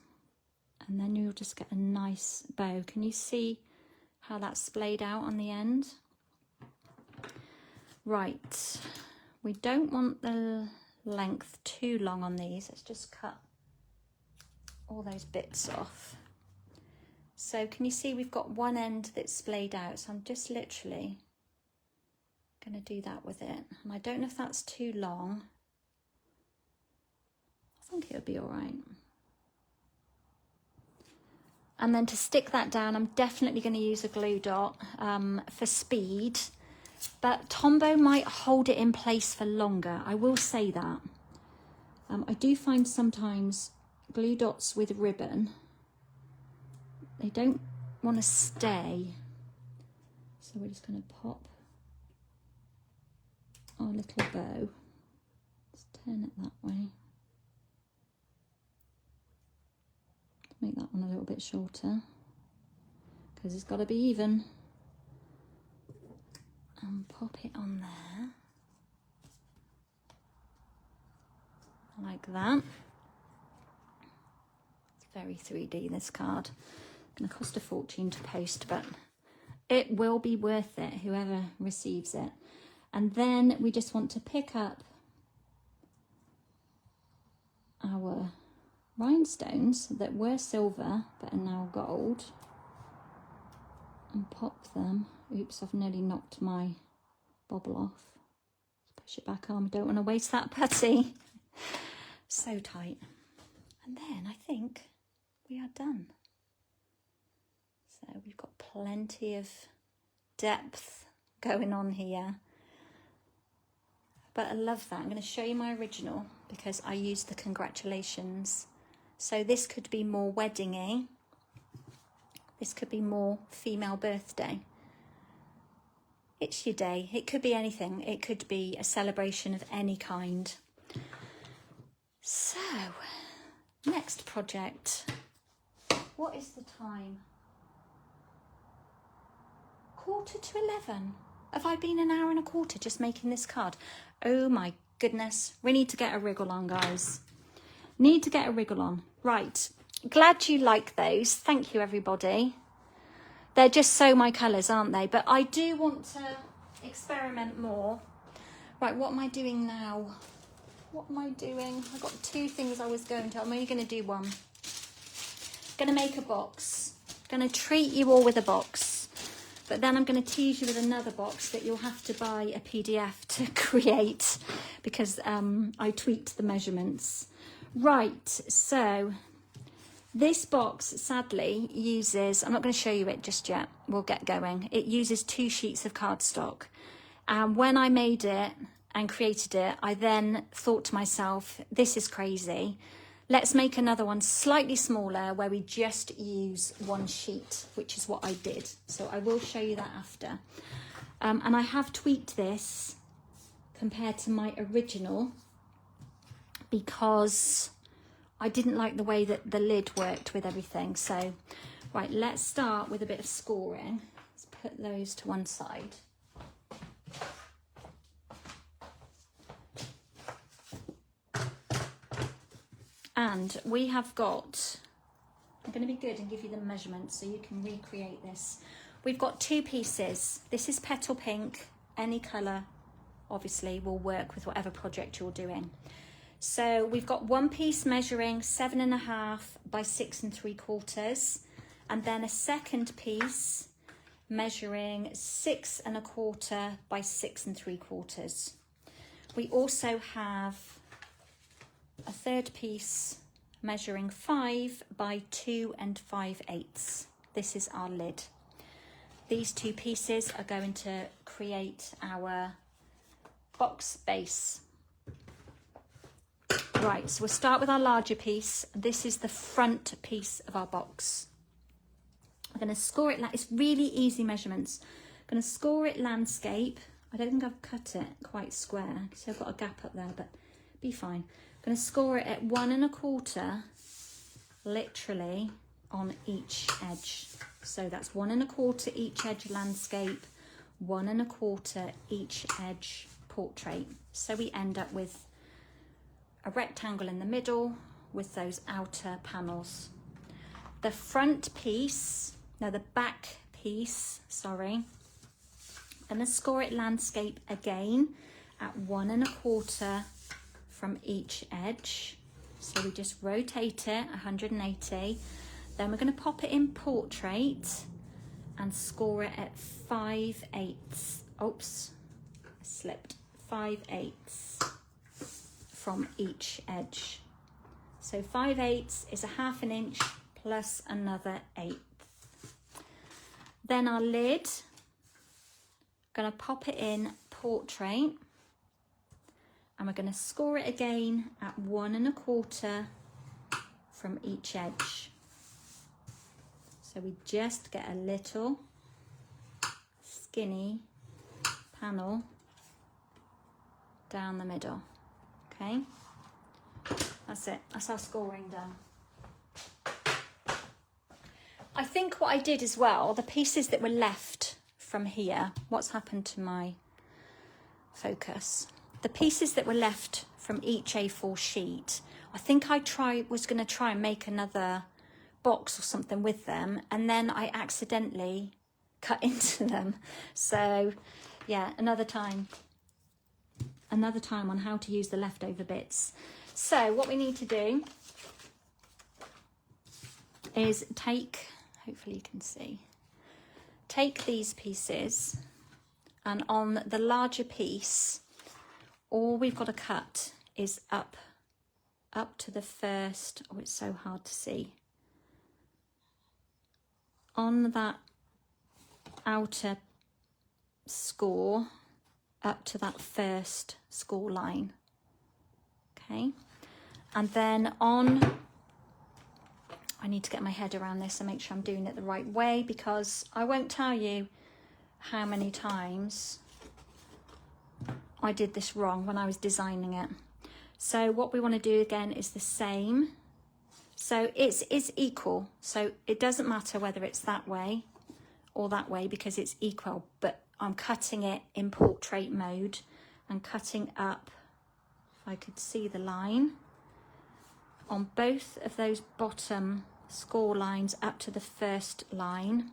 and then you'll just get a nice bow. Can you see how that's splayed out on the end? Right, we don't want the length too long on these. Let's just cut all those bits off. So can you see we've got one end that's splayed out, so I'm just literally going to do that with it. And I don't know if that's too long. I think it'll be all right. And then to stick that down, I'm definitely going to use a glue dot for speed, but Tombow might hold it in place for longer. I will say that. I do find sometimes glue dots with ribbon, they don't want to stay. So we're just going to pop our little bow. Just turn it that way. Make that one a little bit shorter because it's got to be even. And pop it on there. Like that. It's very 3D, this card. It's going to cost a fortune to post, but it will be worth it, whoever receives it. And then we just want to pick up our rhinestones that were silver but are now gold and pop them. Oops, I've nearly knocked my bobble off. Let's push it back on. I don't want to waste that putty. So tight. And then I think we are done. So we've got plenty of depth going on here. But I love that. I'm going to show you my original because I used the congratulations. So this could be more wedding-y. This could be more female birthday. It's your day. It could be anything. It could be a celebration of any kind. So, next project. What is the time? 11:15. Have I been an hour and a quarter just making this card? Oh my goodness. We need to get a wriggle on, guys. Need to get a wriggle on. Right. Glad you like those. Thank you, everybody. They're just so my colours, aren't they? But I do want to experiment more. Right, what am I doing now? What am I doing? I've got two things I was going to. I'm only going to do one. Going to make a box. Going to treat you all with a box. But then I'm going to tease you with another box that you'll have to buy a PDF to create because I tweaked the measurements. Right, so this box sadly uses, I'm not going to show you it just yet, we'll get going. It uses 2 sheets of cardstock. And when I made it and created it, I then thought to myself, this is crazy. Let's make another one slightly smaller where we just use 1 sheet, which is what I did. So I will show you that after. And I have tweaked this compared to my original because I didn't like the way that the lid worked with everything. So, right, let's start with a bit of scoring. Let's put those to one side. And we have got, I'm going to be good and give you the measurements so you can recreate this. We've got 2 pieces. This is petal pink. Any colour, obviously, will work with whatever project you're doing. So we've got 1 piece measuring 7.5 by 6 3/4, and then a second piece measuring 6 1/4 by 6 3/4. We also have a third piece measuring 5 by 2 5/8. This is our lid. These 2 pieces are going to create our box base. Right, so we'll start with our larger piece. This is the front piece of our box. I'm going to score it, it's really easy measurements. I'm going to score it landscape. I don't think I've cut it quite square, so I've got a gap up there, but be fine. I'm going to score it at 1 1/4, literally on each edge. So that's 1 1/4 each edge landscape, 1 1/4 each edge portrait. So we end up with a rectangle in the middle with those outer panels. The front piece, no, the back piece, sorry, I'm going to score it landscape again at 1 1/4 from each edge. So we just rotate it 180. Then we're going to pop it in portrait and score it at 5/8. Oops, I slipped. 5/8 from each edge. So 5/8 is a 1/2 inch plus another 1/8. Then our lid, going to pop it in portrait, and we're going to score it again at 1 1/4 from each edge. So we just get a little skinny panel down the middle. Okay, that's it. That's our scoring done. I think what I did as well, the pieces that were left from here, what's happened to my focus? The pieces that were left from each A4 sheet, I think I was going to try and make another box or something with them, and then I accidentally cut into them. So yeah, another time on how to use the leftover bits. So what we need to do is take, hopefully you can see, take these pieces, and on the larger piece, all we've got to cut is up to the first, oh, it's so hard to see, on that outer score, up to that first score line. Okay, and then on, I need to get my head around this and make sure I'm doing it the right way, because I won't tell you how many times I did this wrong when I was designing it. So what we want to do again is the same. So it's equal. So it doesn't matter whether it's that way or that way, because it's equal, but I'm cutting it in portrait mode and cutting up, if I could see the line, on both of those bottom score lines up to the first line.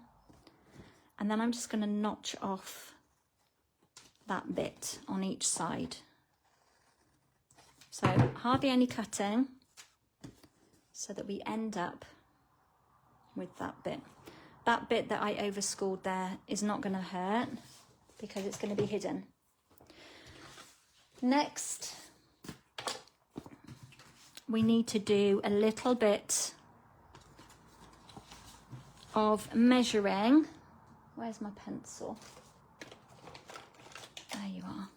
And then I'm just going to notch off that bit on each side. So hardly any cutting, so that we end up with that bit. That bit that I overscored there is not going to hurt because it's going to be hidden. Next, we need to do a little bit of measuring. Where's my pencil? There you are.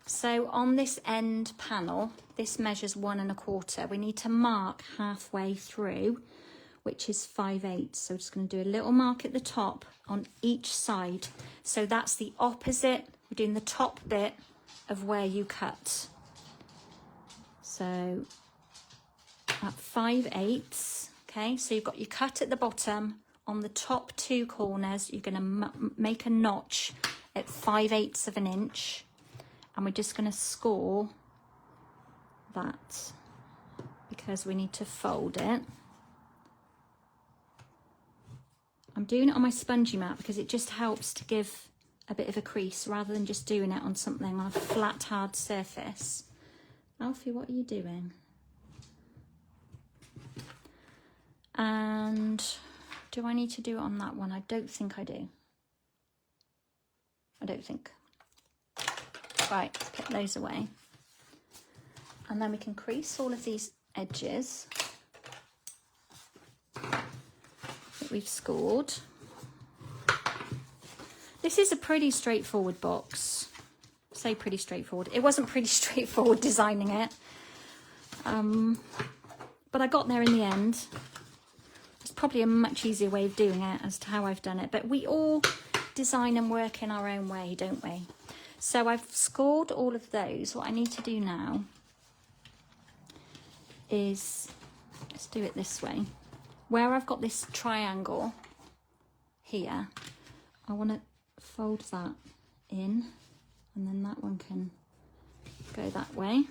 So on this end panel, this measures 1 1/4. We need to mark halfway through, which is 5/8. So we're just going to do a little mark at the top on each side. So that's the opposite. We're doing the top bit of where you cut. So at 5/8, okay, so you've got your cut at the bottom. On the top 2 corners, you're going to make a notch at 5/8 of an inch, and we're just going to score that because we need to fold it. I'm doing it on my spongy mat because it just helps to give a bit of a crease rather than just doing it on something on a flat, hard surface. Alfie, what are you doing? And do I need to do it on that one? I don't think I do. I don't think. Right, put those away. And then we can crease all of these edges that we've scored. This is a pretty straightforward box. Say pretty straightforward. It wasn't pretty straightforward designing it. But I got there in the end. There's probably a much easier way of doing it as to how I've done it. But we all design and work in our own way, don't we? So I've scored all of those. What I need to do now is, let's do it this way. Where I've got this triangle here, I want to fold that in, and then that one can go that way.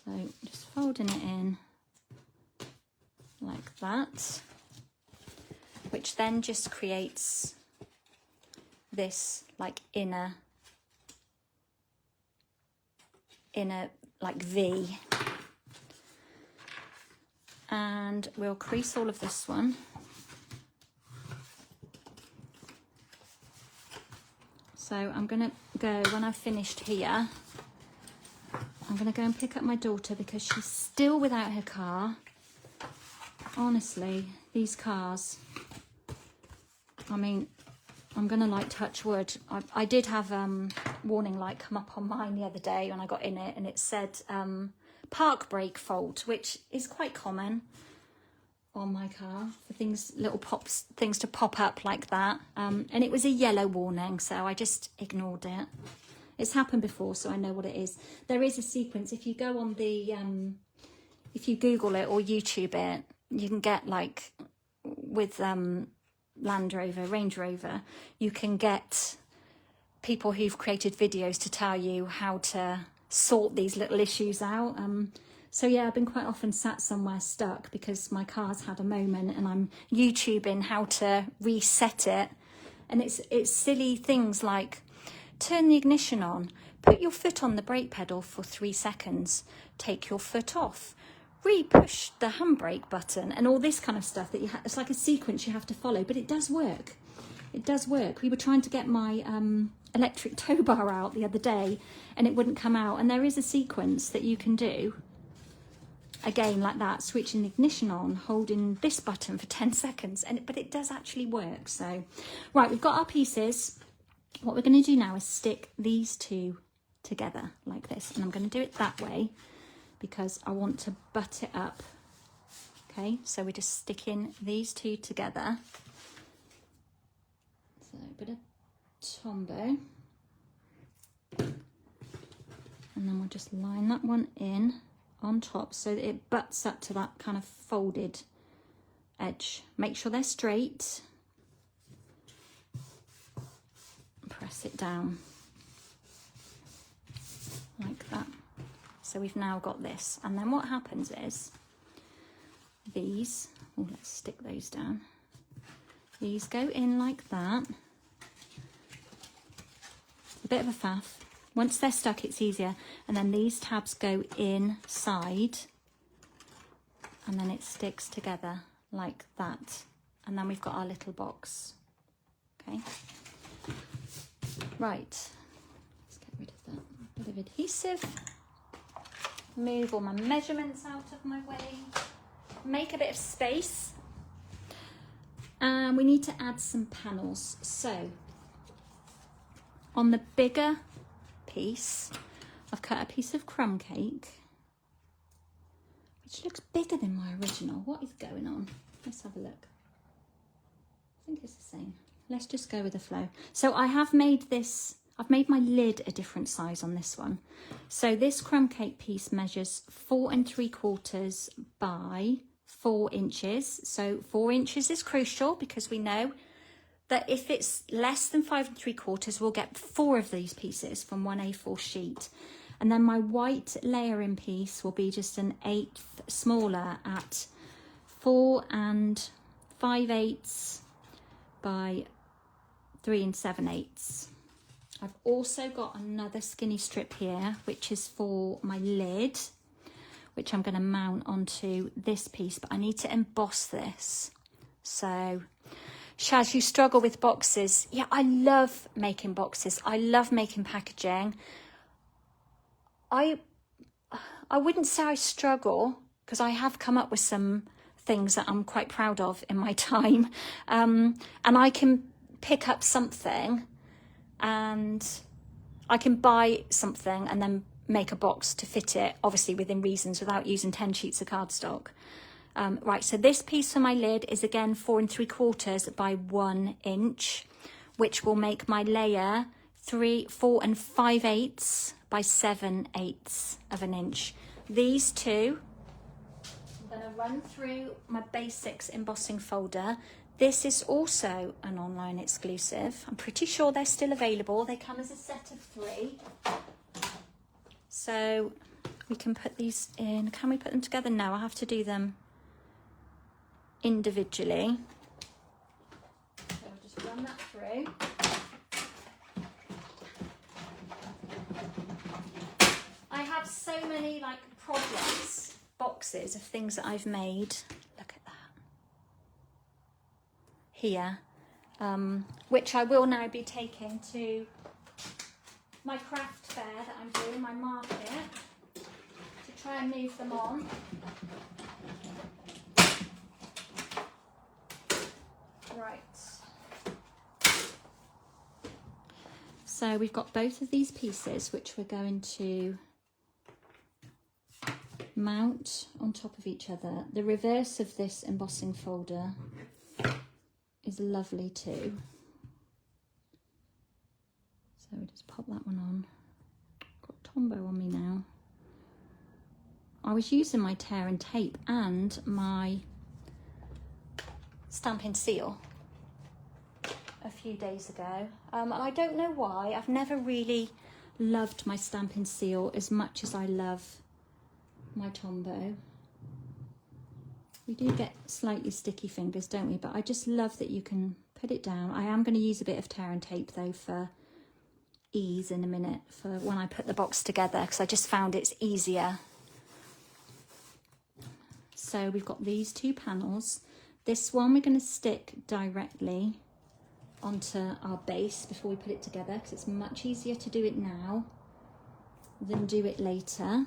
So just folding it in like that, which then just creates this like inner like V. And we'll crease all of this one. So I'm going to go, when I've finished here, I'm going to go and pick up my daughter because she's still without her car. Honestly, these cars, I mean, I'm going to like touch wood. I did have warning light come up on mine the other day when I got in it, and it said park brake fault, which is quite common on my car for things, little things to pop up like that. And it was a yellow warning, so I just ignored it It's happened before, so I know what it is. There is a sequence. If you go on the, if you Google it or YouTube it, you can get like with Land Rover, Range Rover, you can get people who've created videos to tell you how to sort these little issues out. So yeah, I've been quite often sat somewhere stuck because my car's had a moment and I'm YouTubing how to reset it. And it's silly things like turn the ignition on, put your foot on the brake pedal for 3 seconds, take your foot off, re-push the handbrake button, and all this kind of stuff that it's like a sequence you have to follow, but it does work. It does work. We were trying to get my electric tow bar out the other day and it wouldn't come out. And there is a sequence that you can do. Again, like that, switching the ignition on, holding this button for 10 seconds, but it does actually work. So, right, we've got our pieces. What we're going to do now is stick these two together like this. And I'm going to do it that way because I want to butt it up. Okay, so we're just sticking these two together. So a bit of Tombow. And then we'll just line that one in on top so that it butts up to that kind of folded edge. Make sure they're straight. Press it down like that. So we've now got this. And then what happens is these, oh, let's stick those down. These go in like that. It's a bit of a faff. Once they're stuck, it's easier. And then these tabs go inside and then it sticks together like that. And then we've got our little box. Okay. Right. Let's get rid of that bit of adhesive. Move all my measurements out of my way. Make a bit of space. And we need to add some panels. So on the bigger piece, I've cut a piece of crumb cake, which looks bigger than my original. What is going on? Let's have a look. I think it's the same. Let's just go with the flow. So I have made this, I've made my lid a different size on this one. So this crumb cake piece measures 4 3/4 by 4 inches. So 4 inches is crucial because we know that if it's less than 5 3/4, we'll get 4 of these pieces from one A4 sheet. And then my white layering piece will be just an 1/8 smaller at 4 5/8 by 3 7/8. I've also got another skinny strip here, which is for my lid, which I'm going to mount onto this piece, but I need to emboss this. So Shaz, you struggle with boxes. Yeah, I love making boxes. I love making packaging. I wouldn't say I struggle because I have come up with some things that I'm quite proud of in my time. And I can pick up something and I can buy something and then make a box to fit it, obviously within reasons, without using 10 sheets of cardstock. Right, so this piece for my lid is again 4 3/4 by 1 inch, which will make my layer 4 5/8 by 7/8 of an inch. These two, I'm going to run through my basics embossing folder. This is also an online exclusive. I'm pretty sure they're still available. They come as a set of 3. So we can put these in. Can we put them together? No, I have to do them individually. So I'll just run that through. I have so many like projects, boxes of things that I've made. Look at that. Here, which I will now be taking to my craft fair that I'm doing, my market, to try and move them on. Right. So we've got both of these pieces, which we're going to mount on top of each other. The reverse of this embossing folder is lovely too. So we just pop that one on Tombow on me now. I was using my tear and tape and my Stampin' seal a few days ago. And I don't know why. I've never really loved my Stampin' seal as much as I love my Tombow. We do get slightly sticky fingers, don't we? But I just love that you can put it down. I am going to use a bit of tear and tape though for ease in a minute for when I put the box together, because I just found it's easier. So we've got these two panels. This one we're going to stick directly onto our base before we put it together, because it's much easier to do it now than do it later.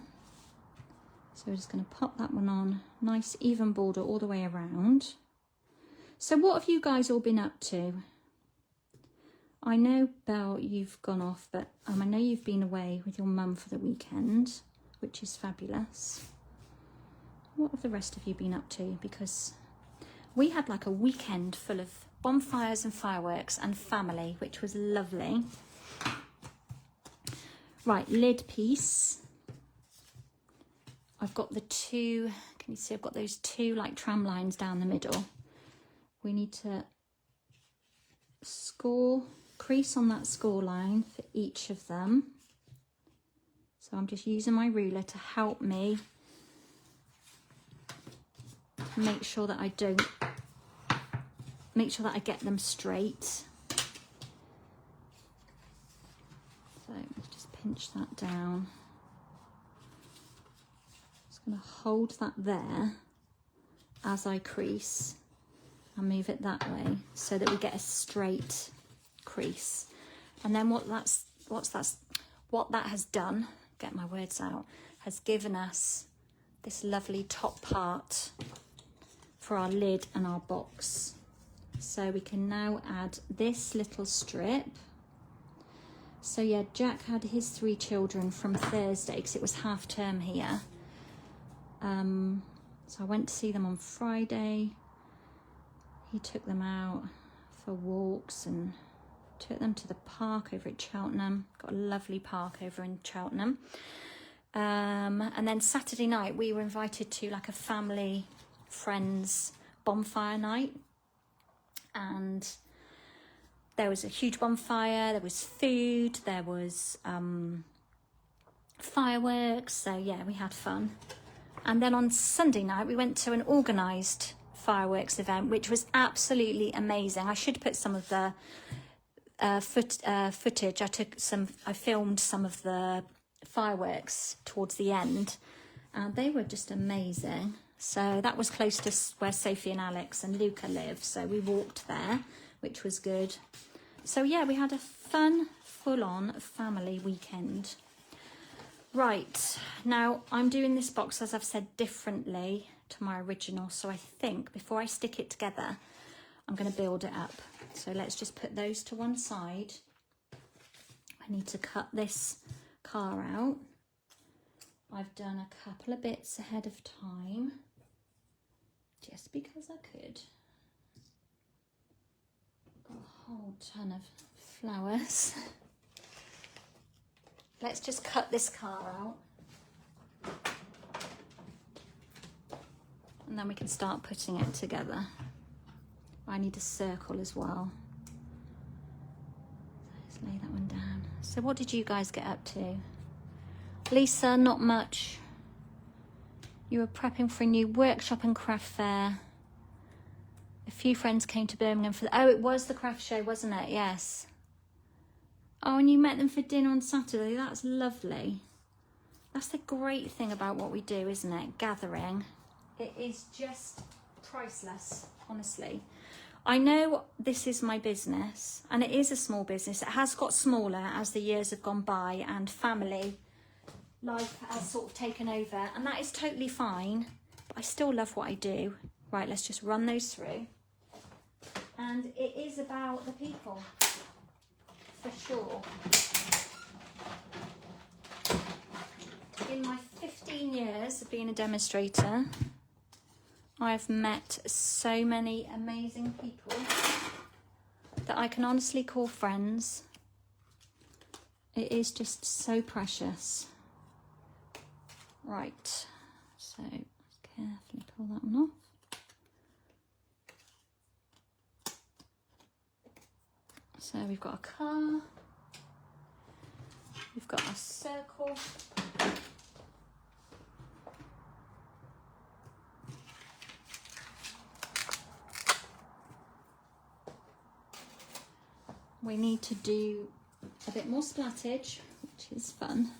So we're just going to pop that one on. Nice even border all the way around. So what have you guys all been up to? I know, Belle, you've gone off, but I know you've been away with your mum for the weekend, which is fabulous. What have the rest of you been up to? Because we had like a weekend full of bonfires and fireworks and family, which was lovely. Right, lid piece. I've got the two, can you see I've got those two like tram lines down the middle. We need to crease on that score line for each of them. So I'm just using my ruler to help me make sure that I get them straight. So let's just pinch that down. Just going to hold that there as I crease and move it that way so that we get a straight crease. And then what that has done, get my words out, has given us this lovely top part for our lid and our box. So we can now add this little strip. So yeah, Jack had his 3 children from Thursday because it was half term here. So I went to see them on Friday. He took them out for walks and took them to the park over at Cheltenham. Got a lovely park over in Cheltenham. And then Saturday night we were invited to like a family friends bonfire night, and there was a huge bonfire, there was food, there was fireworks, so yeah, we had fun. And then on Sunday night we went to an organised fireworks event, which was absolutely amazing. I should put some of the footage. I filmed some of the fireworks towards the end, and they were just amazing. So that was close to where Sophie and Alex and Luca live, so we walked there, which was good. So yeah, we had a fun, full-on family weekend. Right, now I'm doing this box, as I've said, differently to my original, so I think before I stick it together I'm going to build it up. So let's just put those to one side. I need to cut this car out. I've done a couple of bits ahead of time just because I could. Got a whole ton of flowers. Let's just cut this car out and then we can start putting it together. I need a circle as well. Let's lay that one down. So what did you guys get up to? Lisa, not much. You were prepping for a new workshop and craft fair. A few friends came to Birmingham for oh, it was the craft show, wasn't it? Yes. Oh, and you met them for dinner on Saturday. That's lovely. That's the great thing about what we do, isn't it? Gathering. It is just priceless, honestly. I know this is my business, and it is a small business. It has got smaller as the years have gone by and family life has sort of taken over, and that is totally fine, but I still love what I do. Right, let's just run those through. And it is about the people, for sure. In my 15 years of being a demonstrator, I've met so many amazing people that I can honestly call friends. It is just so precious. Right, so carefully pull that one off. So we've got a car, we've got a circle, we need to do a bit more splattage, which is fun.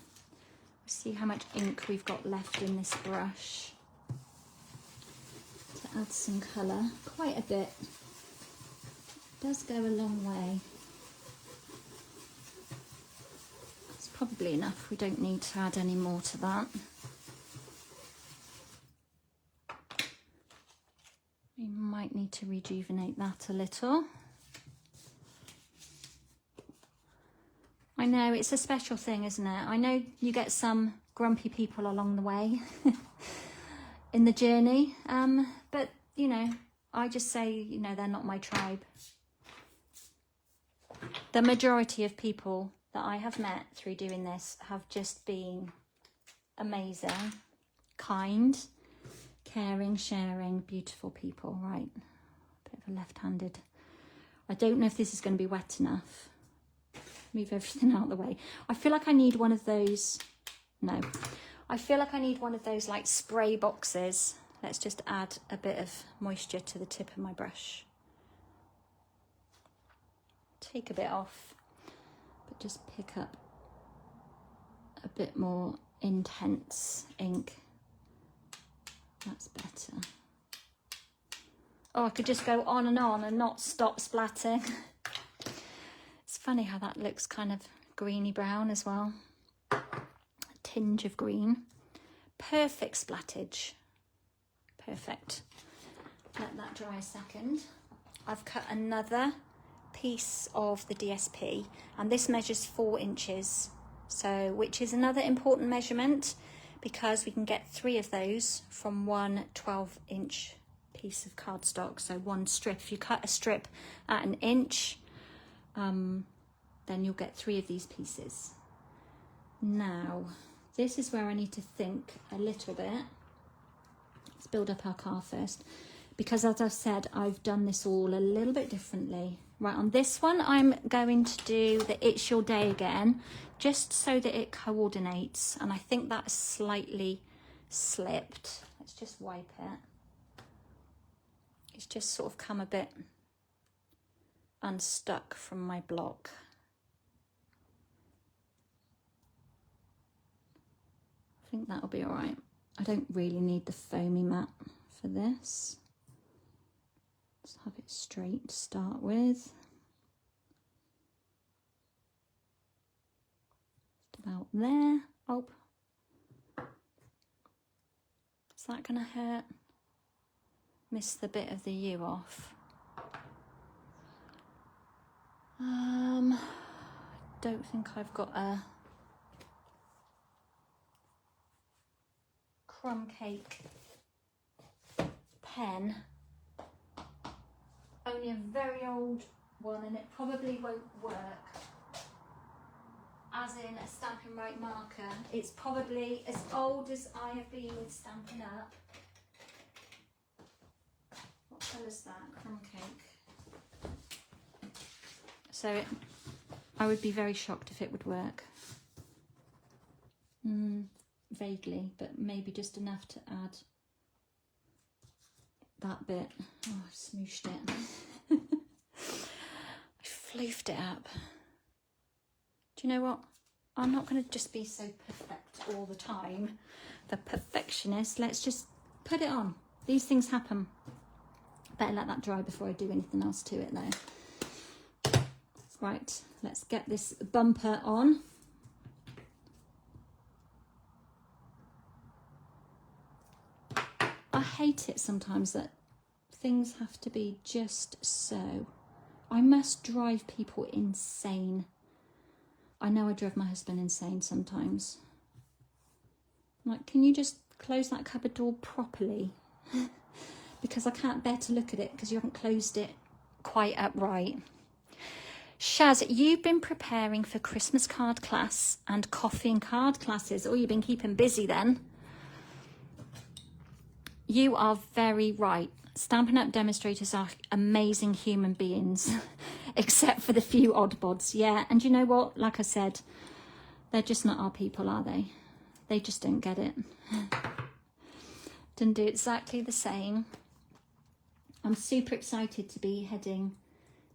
See how much ink we've got left in this brush to add some colour. Quite a bit. It does go a long way. It's probably enough. We don't need to add any more to that. We might need to rejuvenate that a little. I know, it's a special thing, isn't it? I know you get some grumpy people along the way in the journey, but, you know, I just say, you know, they're not my tribe. The majority of people that I have met through doing this have just been amazing, kind, caring, sharing, beautiful people. Right, bit of a left-handed. I don't know if this is going to be wet enough. Move everything out of the way. I feel like I need one of those. No, I feel like I need one of those like spray boxes. Let's just add a bit of moisture to the tip of my brush. Take a bit off, but just pick up a bit more intense ink. That's better. Oh, I could just go on and not stop splatting. It's funny how that looks kind of greeny brown as well. A tinge of green. Perfect splattage. Perfect. Let that dry a second. I've cut another piece of the DSP and this measures 4 inches. So, which is another important measurement because we can get 3 of those from one 12-inch piece of cardstock. So one strip. If you cut a strip at 1 inch, then you'll get 3 of these pieces. Now, this is where I need to think a little bit. Let's build up our car first, because as I've said, I've done this all a little bit differently. Right, on this one, I'm going to do the It's Your Day again, just so that it coordinates, and I think that's slightly slipped. Let's just wipe it. It's just sort of come a bit unstuck from my block. I think that'll be all right. I don't really need the foamy mat for this. Let's have it straight to start with. Just about there. Oh, is that gonna hurt? Miss the bit of the U off. Don't think I've got a crumb cake pen. Only a very old one, and it probably won't work. As in a Stampin' Right marker. It's probably as old as I have been with Stampin' Up. What colour's that? Crumb cake. So I would be very shocked if it would work. Vaguely, but maybe just enough to add that bit. Oh, I smooshed it. I floofed it up. Do you know what? I'm not going to just be so perfect all the time. The perfectionist. Let's just put it on. These things happen. Better let that dry before I do anything else to it though. Right, let's get this bumper on. I hate it sometimes that things have to be just so. I must drive people insane. I know I drove my husband insane sometimes. Like, can you just close that cupboard door properly? Because I can't bear to look at it because you haven't closed it quite upright. Shaz, you've been preparing for Christmas card class and coffee and card classes. Oh, you've been keeping busy then. You are very right. Stampin' Up demonstrators are amazing human beings, except for the few odd bods. Yeah, and you know what? Like I said, they're just not our people, are they? They just don't get it. Didn't do exactly the same. I'm super excited to be heading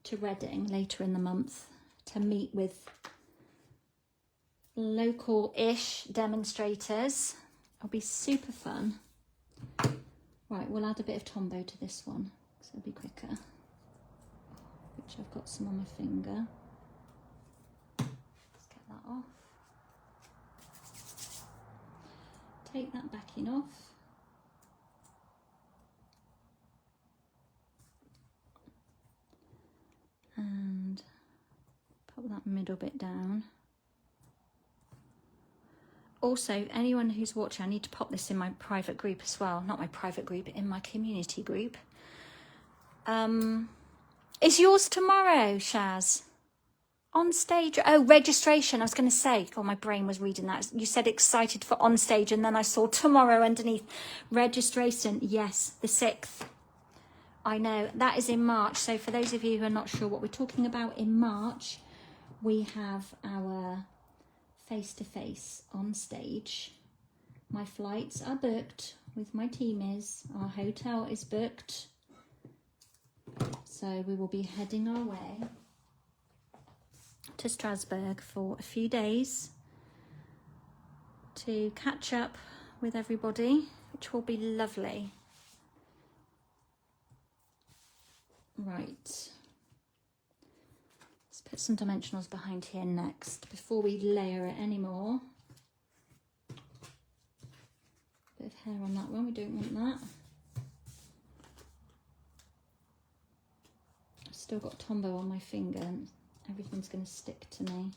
to Reading later in the month to meet with local-ish demonstrators. It'll be super fun. Right, we'll add a bit of Tombow to this one, so it'll be quicker. Which I've got some on my finger. Let's get that off. Take that backing off. And pop that middle bit down. Also, anyone who's watching, I need to pop this in my private group as well. Not my private group, in my community group. Is yours tomorrow, Shaz? On stage? Oh, registration. I was going to say, God, my brain was reading that. You said excited for on stage, and then I saw tomorrow underneath. Registration, yes, the 6th. I know, that is in March. So for those of you who are not sure what we're talking about, in March, we have our face-to-face on stage. My flights are booked with my team is. Our hotel is booked. So we will be heading our way to Strasbourg for a few days to catch up with everybody, which will be lovely. Right. Let's put some dimensionals behind here next before we layer it anymore. Bit of hair on that one, we don't want that. I've still got Tombow on my finger and everything's going to stick to me.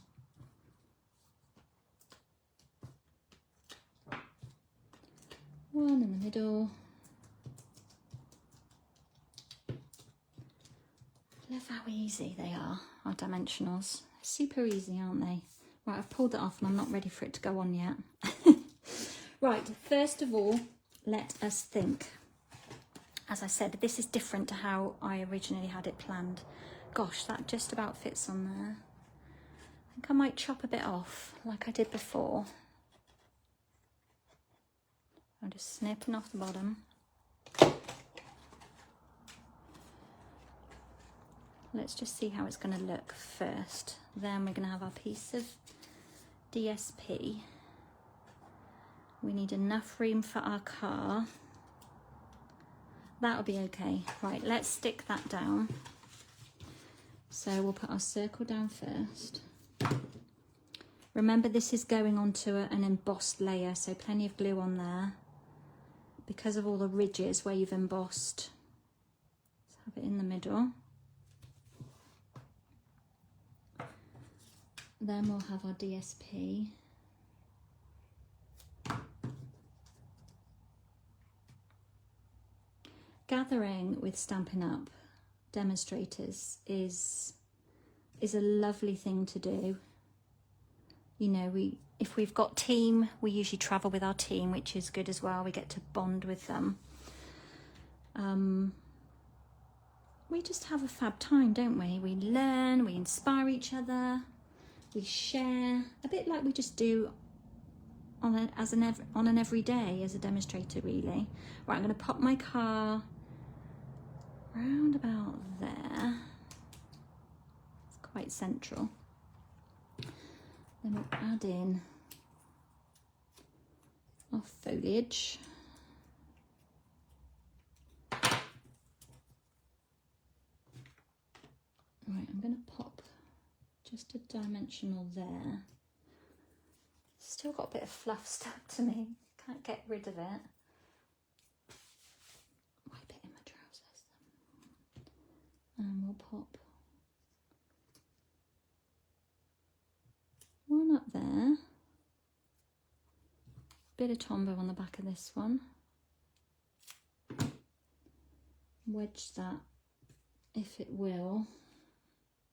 One in the middle. Love how easy they are, our dimensionals. Super easy, aren't they? Right, I've pulled it off and I'm not ready for it to go on yet. Right, first of all, let us think. As I said, this is different to how I originally had it planned. Gosh, that just about fits on there. I think I might chop a bit off like I did before. I'm just snipping off the bottom. Let's just see how it's going to look first. Then we're going to have our piece of DSP. We need enough room for our car. That'll be okay. Right, let's stick that down. So we'll put our circle down first. Remember, this is going onto an embossed layer, so plenty of glue on there. Because of all the ridges where you've embossed. Let's have it in the middle. Then we'll have our DSP. Gathering with Stampin' Up demonstrators is a lovely thing to do. You know, if we've got team, we usually travel with our team, which is good as well. We get to bond with them. We just have a fab time, don't we? We learn, we inspire each other, we share, a bit like we just do on an everyday as a demonstrator, really. Right, I'm going to pop my car round about there. It's quite central. Then we'll add in our foliage. Right, I'm going to pop just a dimensional there. Still got a bit of fluff stuck to me. Can't get rid of it. Wipe it in my trousers. And we'll pop one up there. Bit of Tombow on the back of this one. Wedge that, if it will.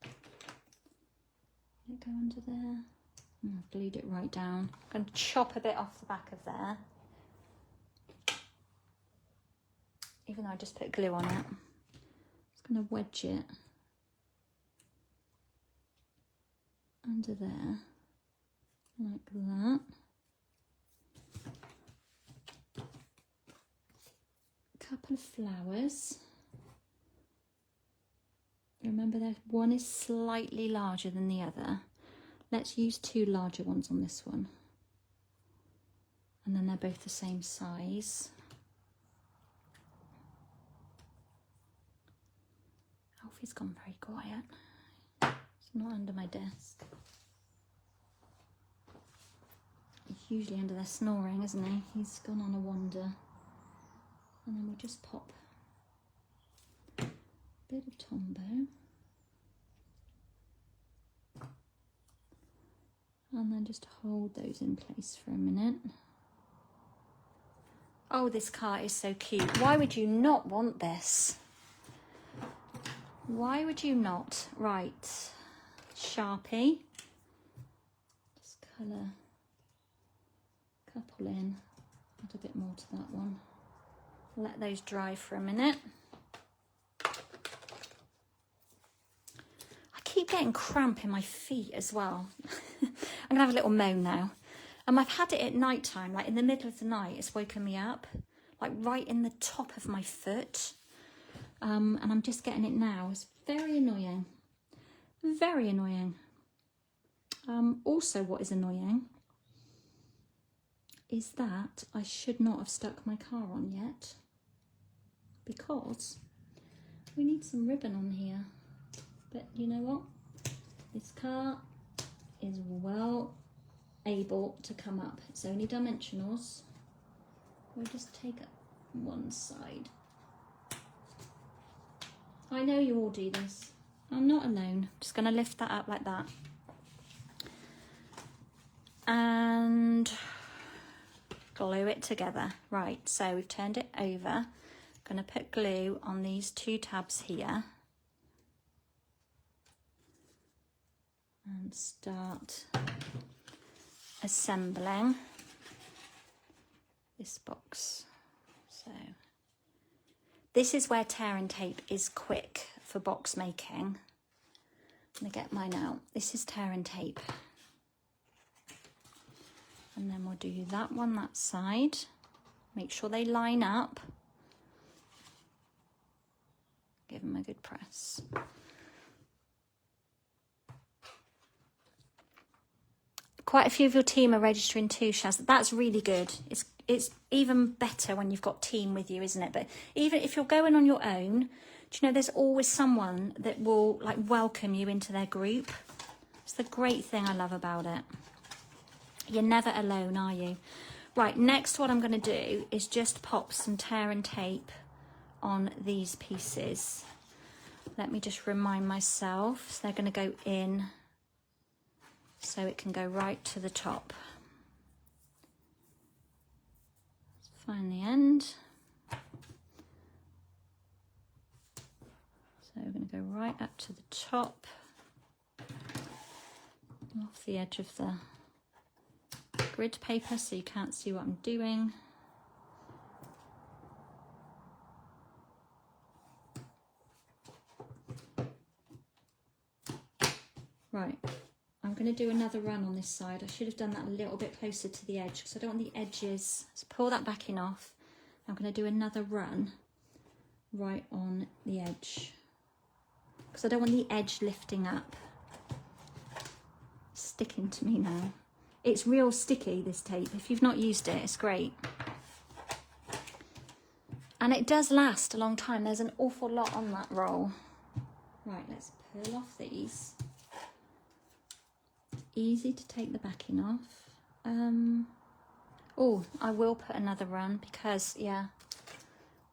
Let it go under there. I've glued it right down. I'm going to chop a bit off the back of there. even though I just put glue on it. Just going to wedge it under there, like that. Couple of flowers. Remember that one is slightly larger than the other. Let's use 2 larger ones on this one. And then they're both the same size. Alfie's gone very quiet. He's not under my desk. He's usually under there snoring, isn't he? He's gone on a wander. And then we'll just pop a bit of Tombow. And then just hold those in place for a minute. Oh, this card is so cute. Why would you not want this? Why would you not? Right, Sharpie. Just colour a couple in. Add a bit more to that one. Let those dry for a minute. I keep getting cramp in my feet as well. I'm gonna have a little moan now. I've had it at night time, like in the middle of the night, it's woken me up, like right in the top of my foot. And I'm just getting it now. It's very annoying. Very annoying. Also, what is annoying is that I should not have stuck my car on yet, because we need some ribbon on here. But you know what? This car is well able to come up. It's only dimensionals. We'll just take it one side. I know you all do this. I'm not alone. Just going to lift that up like that. And glue it together. Right, so we've turned it over. Going to put glue on these 2 tabs here. And start assembling this box. So this is where tear and tape is quick for box making. I'm going to get mine out. This is tear and tape. And then we'll do that one that side. Make sure they line up. Give them a good press. Quite a few of your team are registering too, Shaz. That's really good. It's even better when you've got team with you, isn't it? But even if you're going on your own, do you know there's always someone that will like welcome you into their group? It's the great thing I love about it. You're never alone, are you? Right, next what I'm going to do is just pop some tear and tape on these pieces. Let me just remind myself. So they're going to go in so it can go right to the top. Let's find the end. So we're going to go right up to the top, off the edge of the grid paper so you can't see what I'm doing. Right, I'm going to do another run on this side. I should have done that a little bit closer to the edge because I don't want the edges. So pull that backing off. I'm going to do another run right on the edge because I don't want the edge lifting up. It's sticking to me now. It's real sticky, this tape. If you've not used it, it's great. And it does last a long time. There's an awful lot on that roll. Right, let's pull off these. Easy to take the backing off. Oh, I will put another run because, yeah,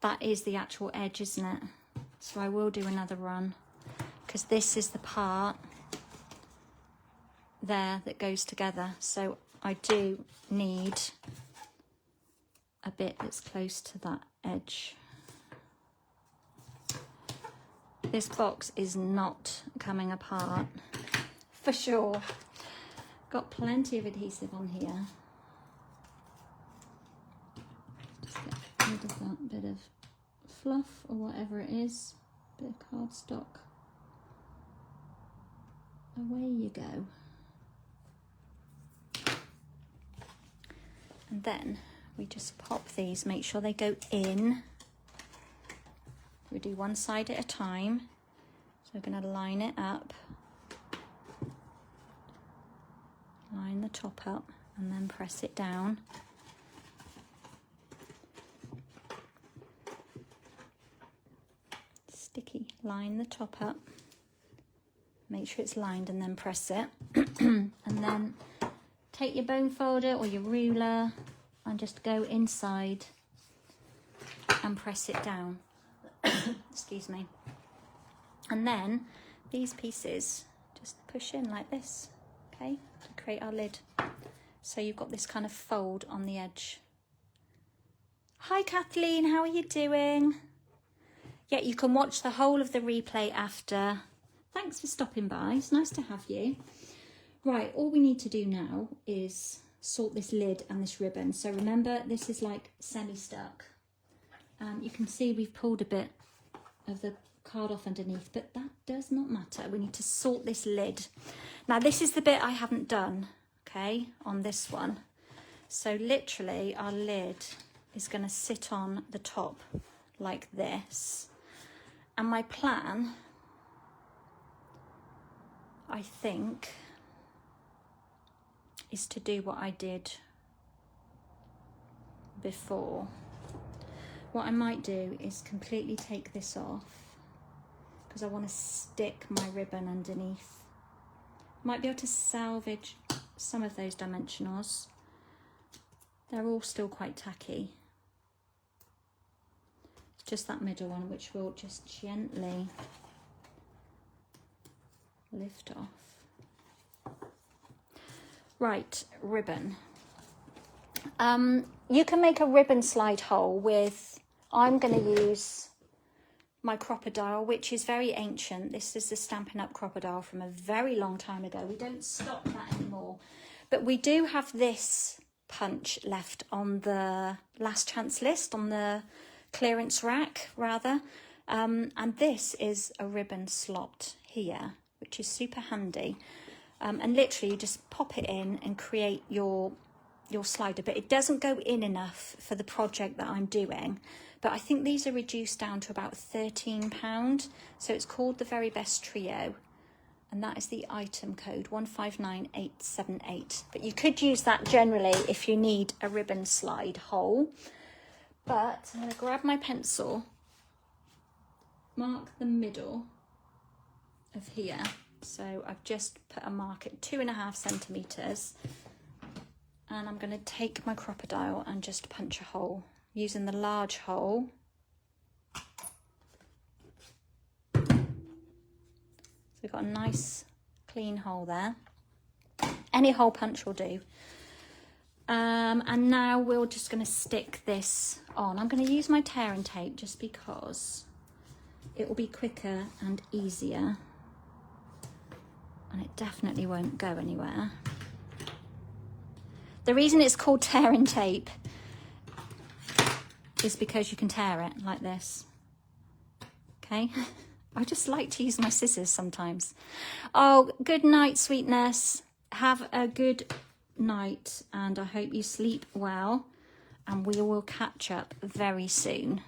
that is the actual edge, isn't it? So I will do another run because this is the part there that goes together. So I do need a bit that's close to that edge. This box is not coming apart for sure. Got plenty of adhesive on here. Just get rid of that bit of fluff or whatever it is, bit of cardstock. Away you go. And then we just pop these, make sure they go in. We do one side at a time. So we're going to line it up, line the top up, and then press it down. Sticky, line the top up, make sure it's lined, and then press it. And then take your bone folder or your ruler and just go inside and press it down. Excuse me. And then these pieces just push in like this, okay, to create our lid. So you've got this kind of fold on the edge. Hi Kathleen, how are you doing? Yeah, you can watch the whole of the replay after. Thanks for stopping by, it's nice to have you. Right, all we need to do now is sort this lid and this ribbon. So remember, this is like semi-stuck. You can see we've pulled a bit of the card off underneath, but that does not matter. We need to sort this lid. Now this is the bit I haven't done, okay, on this one. So literally our lid is going to sit on the top like this. And my plan, I think, is to do what I did before. What I might do is completely take this off because I want to stick my ribbon underneath. Might be able to salvage some of those dimensionals. They're all still quite tacky. It's just that middle one which we'll just gently lift off. Right, ribbon. You can make a ribbon slide hole with, I'm going to use my crocodile, which is very ancient. This is the Stampin' Up! Crocodile from a very long time ago. We don't stock that anymore. But we do have this punch left on the last chance list, on the clearance rack, rather. And this is a ribbon slot here, which is super handy. And literally you just pop it in and create your slider, but it doesn't go in enough for the project that I'm doing. But I think these are reduced down to about £13. So it's called the Very Best Trio. And that is the item code 159878. But you could use that generally if you need a ribbon slide hole. But I'm going to grab my pencil, mark the middle of here. So I've just put a mark at 2.5 centimetres. And I'm going to take my crocodile and just punch a hole using the large hole. So we've got a nice clean hole there. Any hole punch will do. And now we're just going to stick this on. I'm going to use my tear and tape just because it will be quicker and easier. And it definitely won't go anywhere. The reason it's called tear and tape is because you can tear it like this. Okay? I just like to use my scissors sometimes. Oh, good night, sweetness. Have a good night and I hope you sleep well and we will catch up very soon.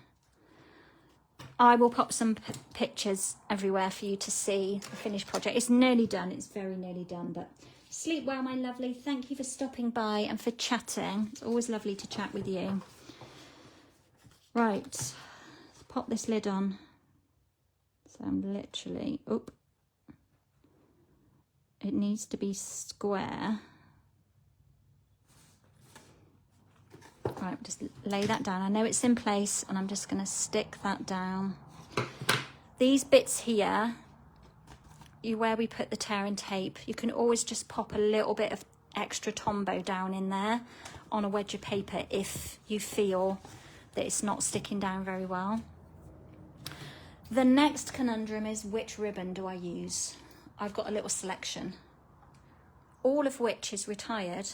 I will pop some pictures everywhere for you to see the finished project. It's nearly done. It's very nearly done, but sleep well, my lovely. Thank you for stopping by and for chatting. It's always lovely to chat with you. Right, let's pop this lid on. So I'm literally, it needs to be square. Right, just lay that down. I know it's in place and I'm just going to stick that down. These bits here, where we put the tear and tape, you can always just pop a little bit of extra Tombow down in there on a wedge of paper if you feel that it's not sticking down very well. The next conundrum is, which ribbon do I use? I've got a little selection, all of which is retired,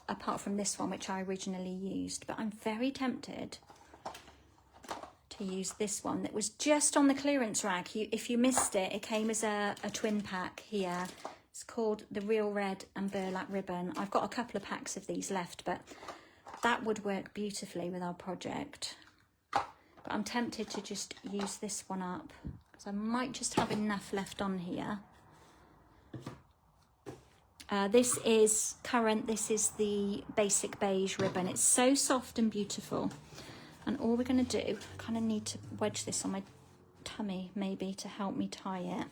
apart from this one, which I originally used, but I'm very tempted to to use this one that was just on the clearance rack. If you missed it, it came as a twin pack here. It's called the Real Red and Burlap Ribbon. I've got a couple of packs of these left, but that would work beautifully with our project. But I'm tempted to just use this one up because I might just have enough left on here. This is currant. This is the basic beige ribbon. It's so soft and beautiful. And all we're going to do, I kind of need to wedge this on my tummy maybe to help me tie it.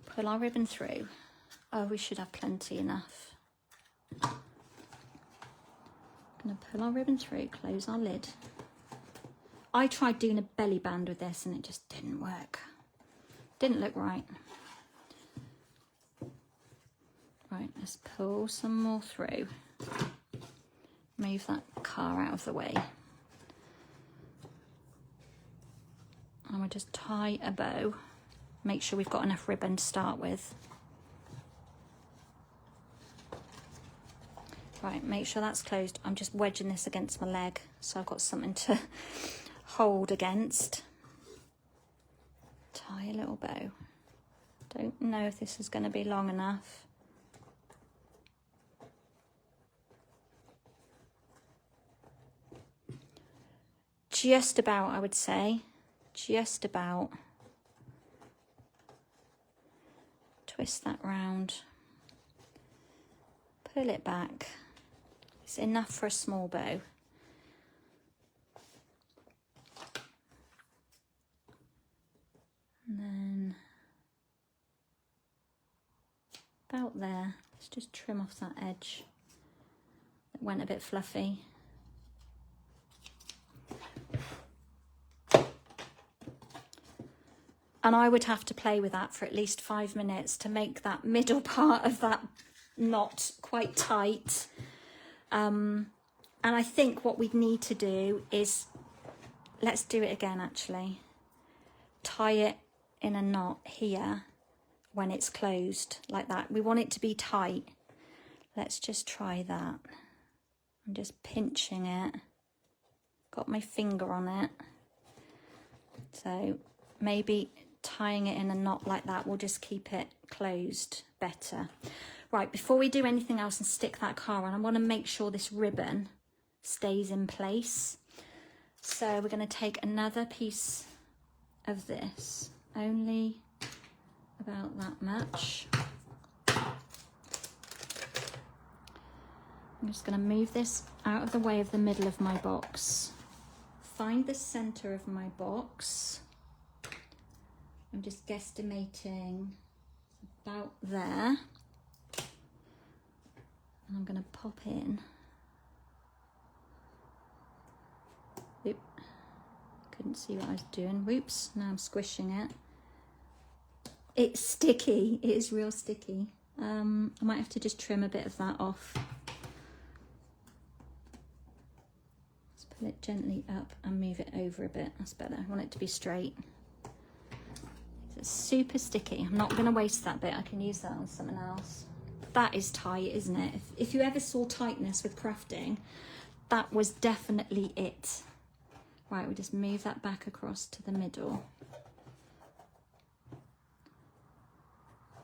Pull our ribbon through. Oh, we should have plenty enough. Going to pull our ribbon through, close our lid. I tried doing a belly band with this and it just didn't work. Didn't look right. Right, let's pull some more through. Move that car out of the way. And we'll just tie a bow. Make sure we've got enough ribbon to start with. Right, make sure that's closed. I'm just wedging this against my leg, so I've got something to hold against. Tie a little bow. Don't know if this is going to be long enough. Just about, I would say. Just about. Twist that round. Pull it back. It's enough for a small bow. And then about there. Let's just trim off that edge that went a bit fluffy. And I would have to play with that for at least 5 minutes to make that middle part of that knot quite tight. And I think what we'd need to do is, let's do it again actually. Tie it in a knot here when it's closed like that. We want it to be tight. Let's just try that. I'm just pinching it. Got my finger on it. So maybe tying it in a knot like that will just keep it closed better. Right, before we do anything else and stick that car on, I want to make sure this ribbon stays in place. So we're going to take another piece of this, only about that much. I'm just going to move this out of the way of the middle of my box. Find the center of my box. I'm just guesstimating about there. And I'm going to pop in. Oop. Couldn't see what I was doing. Whoops, now I'm squishing it. It's sticky. It is real sticky. I might have to just trim a bit of that off. Let's pull it gently up and move it over a bit. That's better. I want it to be straight. It's super sticky. I'm not going to waste that bit. I can use that on something else. That is tight, isn't it? If you ever saw tightness with crafting, that was definitely it. Right, we just move that back across to the middle.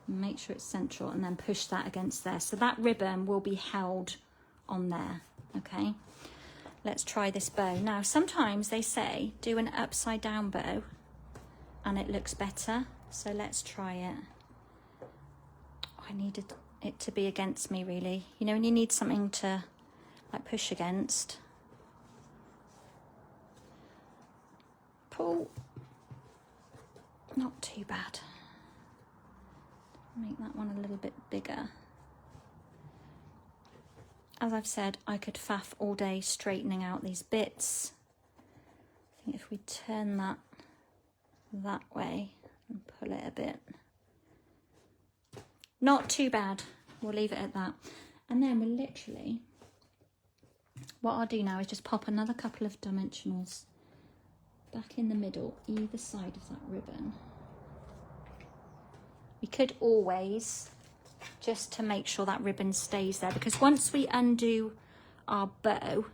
Make sure it's central and then push that against there. So that ribbon will be held on there, okay? Let's try this bow. Now, sometimes they say do an upside down bow and it looks better. So let's try it. I needed it to be against me, really. You know, when you need something to like push against. Pull. Not too bad. Make that one a little bit bigger. As I've said, I could faff all day straightening out these bits. I think if we turn that way and pull it a bit. Not too bad. We'll leave it at that. And then we'll literally, what I'll do now is just pop another couple of dimensionals back in the middle, either side of that ribbon. We could always, just to make sure that ribbon stays there, because once we undo our bow,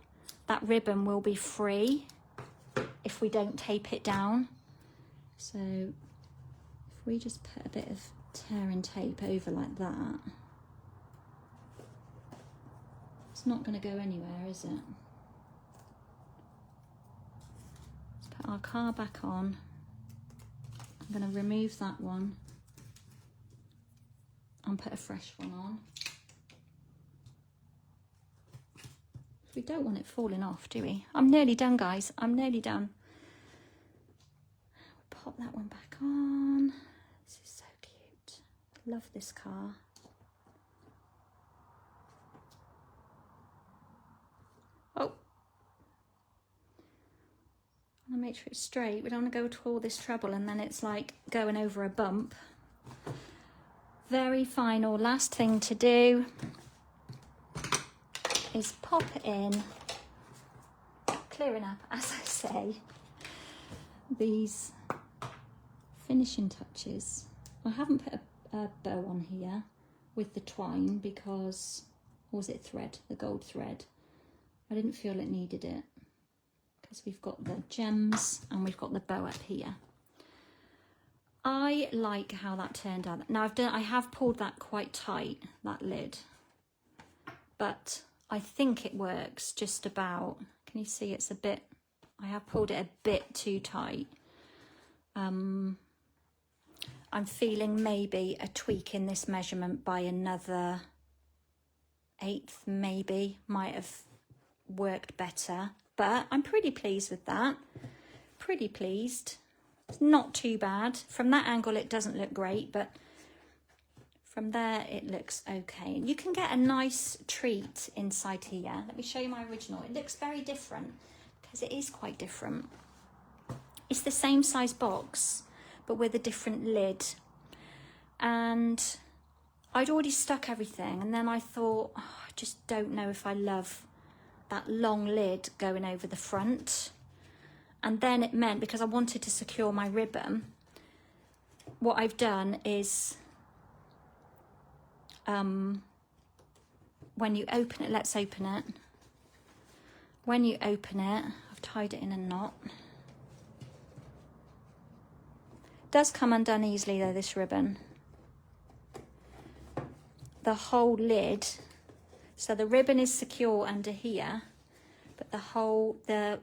that ribbon will be free. if we don't tape it down. So if we just put a bit of tear and tape over like that, it's not going to go anywhere, is it? Let's put our card back on. I'm going to remove that one and put a fresh one on. We don't want it falling off, do we? I'm nearly done, guys. I'm nearly done. Pop that one back on. This is so cute. Love this car. Oh. I want to make sure it's straight. We don't want to go to all this trouble and then it's like going over a bump. Very final, last thing to do is pop in, clearing up, as I say, these finishing touches. I haven't put a bow on here with the twine because, or was it thread, the gold thread? I didn't feel it needed it because we've got the gems and we've got the bow up here. I like how that turned out. Now I have pulled that quite tight, that lid, but I think it works just about. Can you see it's a bit, I have pulled it a bit too tight. I'm feeling maybe a tweak in this measurement by another 1/8 maybe, might have worked better, but I'm pretty pleased with that. Pretty pleased. It's not too bad. From that angle it doesn't look great, but from there it looks okay. You can get a nice treat inside here. Let me show you my original. It looks very different because it is quite different. It's the same size box but with a different lid, and I'd already stuck everything and then I thought, oh, I just don't know if I love that long lid going over the front. And then it meant, because I wanted to secure my ribbon, what I've done is when you open it, let's open it. When you open it, I've tied it in a knot. It does come undone easily though, this ribbon. The whole lid, so the ribbon is secure under here, but all the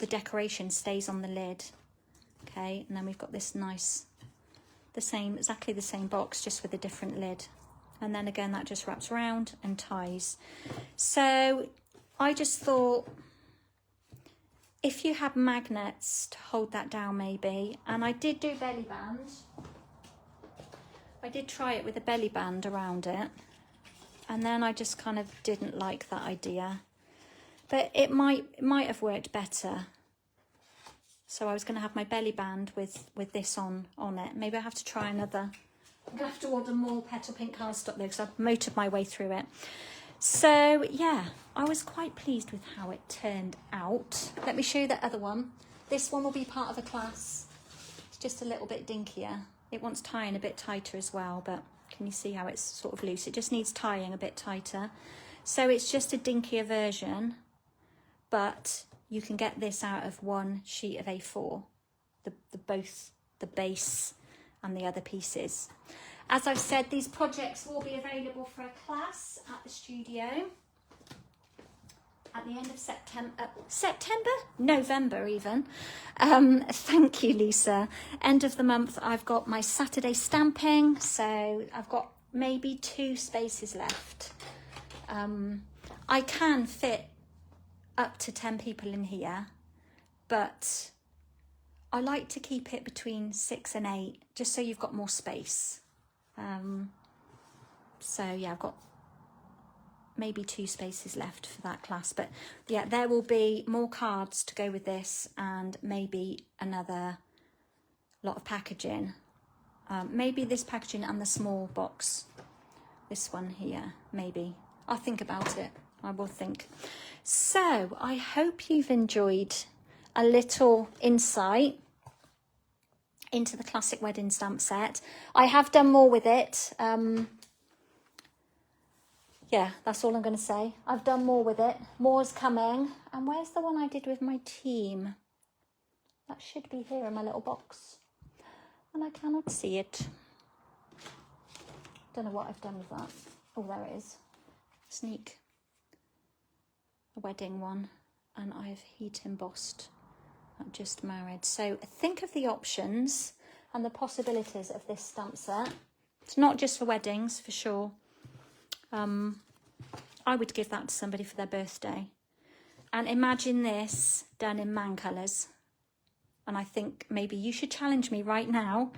decoration stays on the lid. Okay, and then we've got this nice, exactly the same box, just with a different lid. And then again, that just wraps around and ties. So I just thought, if you had magnets to hold that down maybe, and I did do belly band. I did try it with a belly band around it, and then I just kind of didn't like that idea. But it might have worked better. So I was going to have my belly band with this on it. Maybe I have to try another. I'm going to have to order more Petal Pink cardstock though, because I've motored my way through it. So yeah, I was quite pleased with how it turned out. Let me show you the other one. This one will be part of a class. It's just a little bit dinkier. It wants tying a bit tighter as well, but can you see how it's sort of loose? It just needs tying a bit tighter. So it's just a dinkier version. But you can get this out of one sheet of A4, both the base and the other pieces. As I've said, these projects will be available for a class at the studio at the end of November even. Thank you, Lisa. End of the month, I've got my Saturday stamping, so I've got maybe 2 spaces left. I can fit up to 10 people in here, but I like to keep it between 6 and 8, just so you've got more space. So yeah, I've got maybe 2 spaces left for that class, but yeah, there will be more cards to go with this and maybe another lot of packaging. Maybe this packaging and the small box, this one here, maybe. I'll think about it. I will think. So I hope you've enjoyed a little insight into the classic wedding stamp set. I have done more with it. yeah, that's all I'm going to say. I've done more with it. More's coming. And where's the one I did with my team? That should be here in my little box. And I cannot see it. Don't know what I've done with that. Oh, there it is. Sneak. A wedding one. And I've heat embossed. I'm just married. So think of the options and the possibilities of this stamp set. It's not just for weddings, for sure. I would give that to somebody for their birthday. And imagine this done in man colours. And I think maybe you should challenge me right now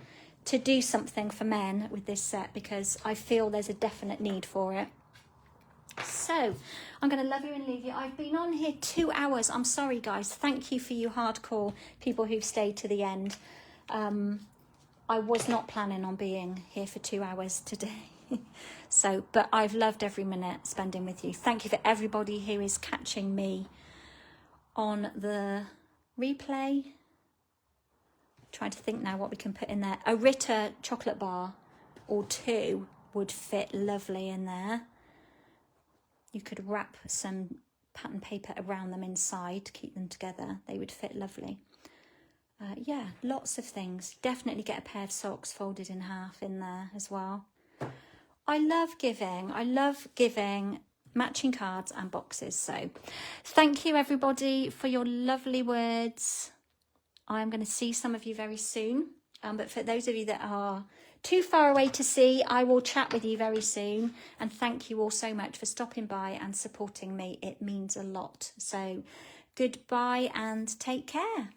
to do something for men with this set, because I feel there's a definite need for it. So I'm going to love you and leave you. I've been on here 2 hours. I'm sorry, guys. Thank you for you hardcore people who've stayed to the end. I was not planning on being here for 2 hours today. But I've loved every minute spending with you. Thank you for everybody who is catching me on the replay. Trying to think now what we can put in there. A Ritter chocolate bar or 2 would fit lovely in there. You could wrap some pattern paper around them inside to keep them together. They would fit lovely. Yeah, lots of things. Definitely get a pair of socks folded in half in there as well. I love giving matching cards and boxes. So thank you everybody for your lovely words. I'm going to see some of you very soon. But for those of you that are too far away to see, I will chat with you very soon. And thank you all so much for stopping by and supporting me. It means a lot. So goodbye and take care.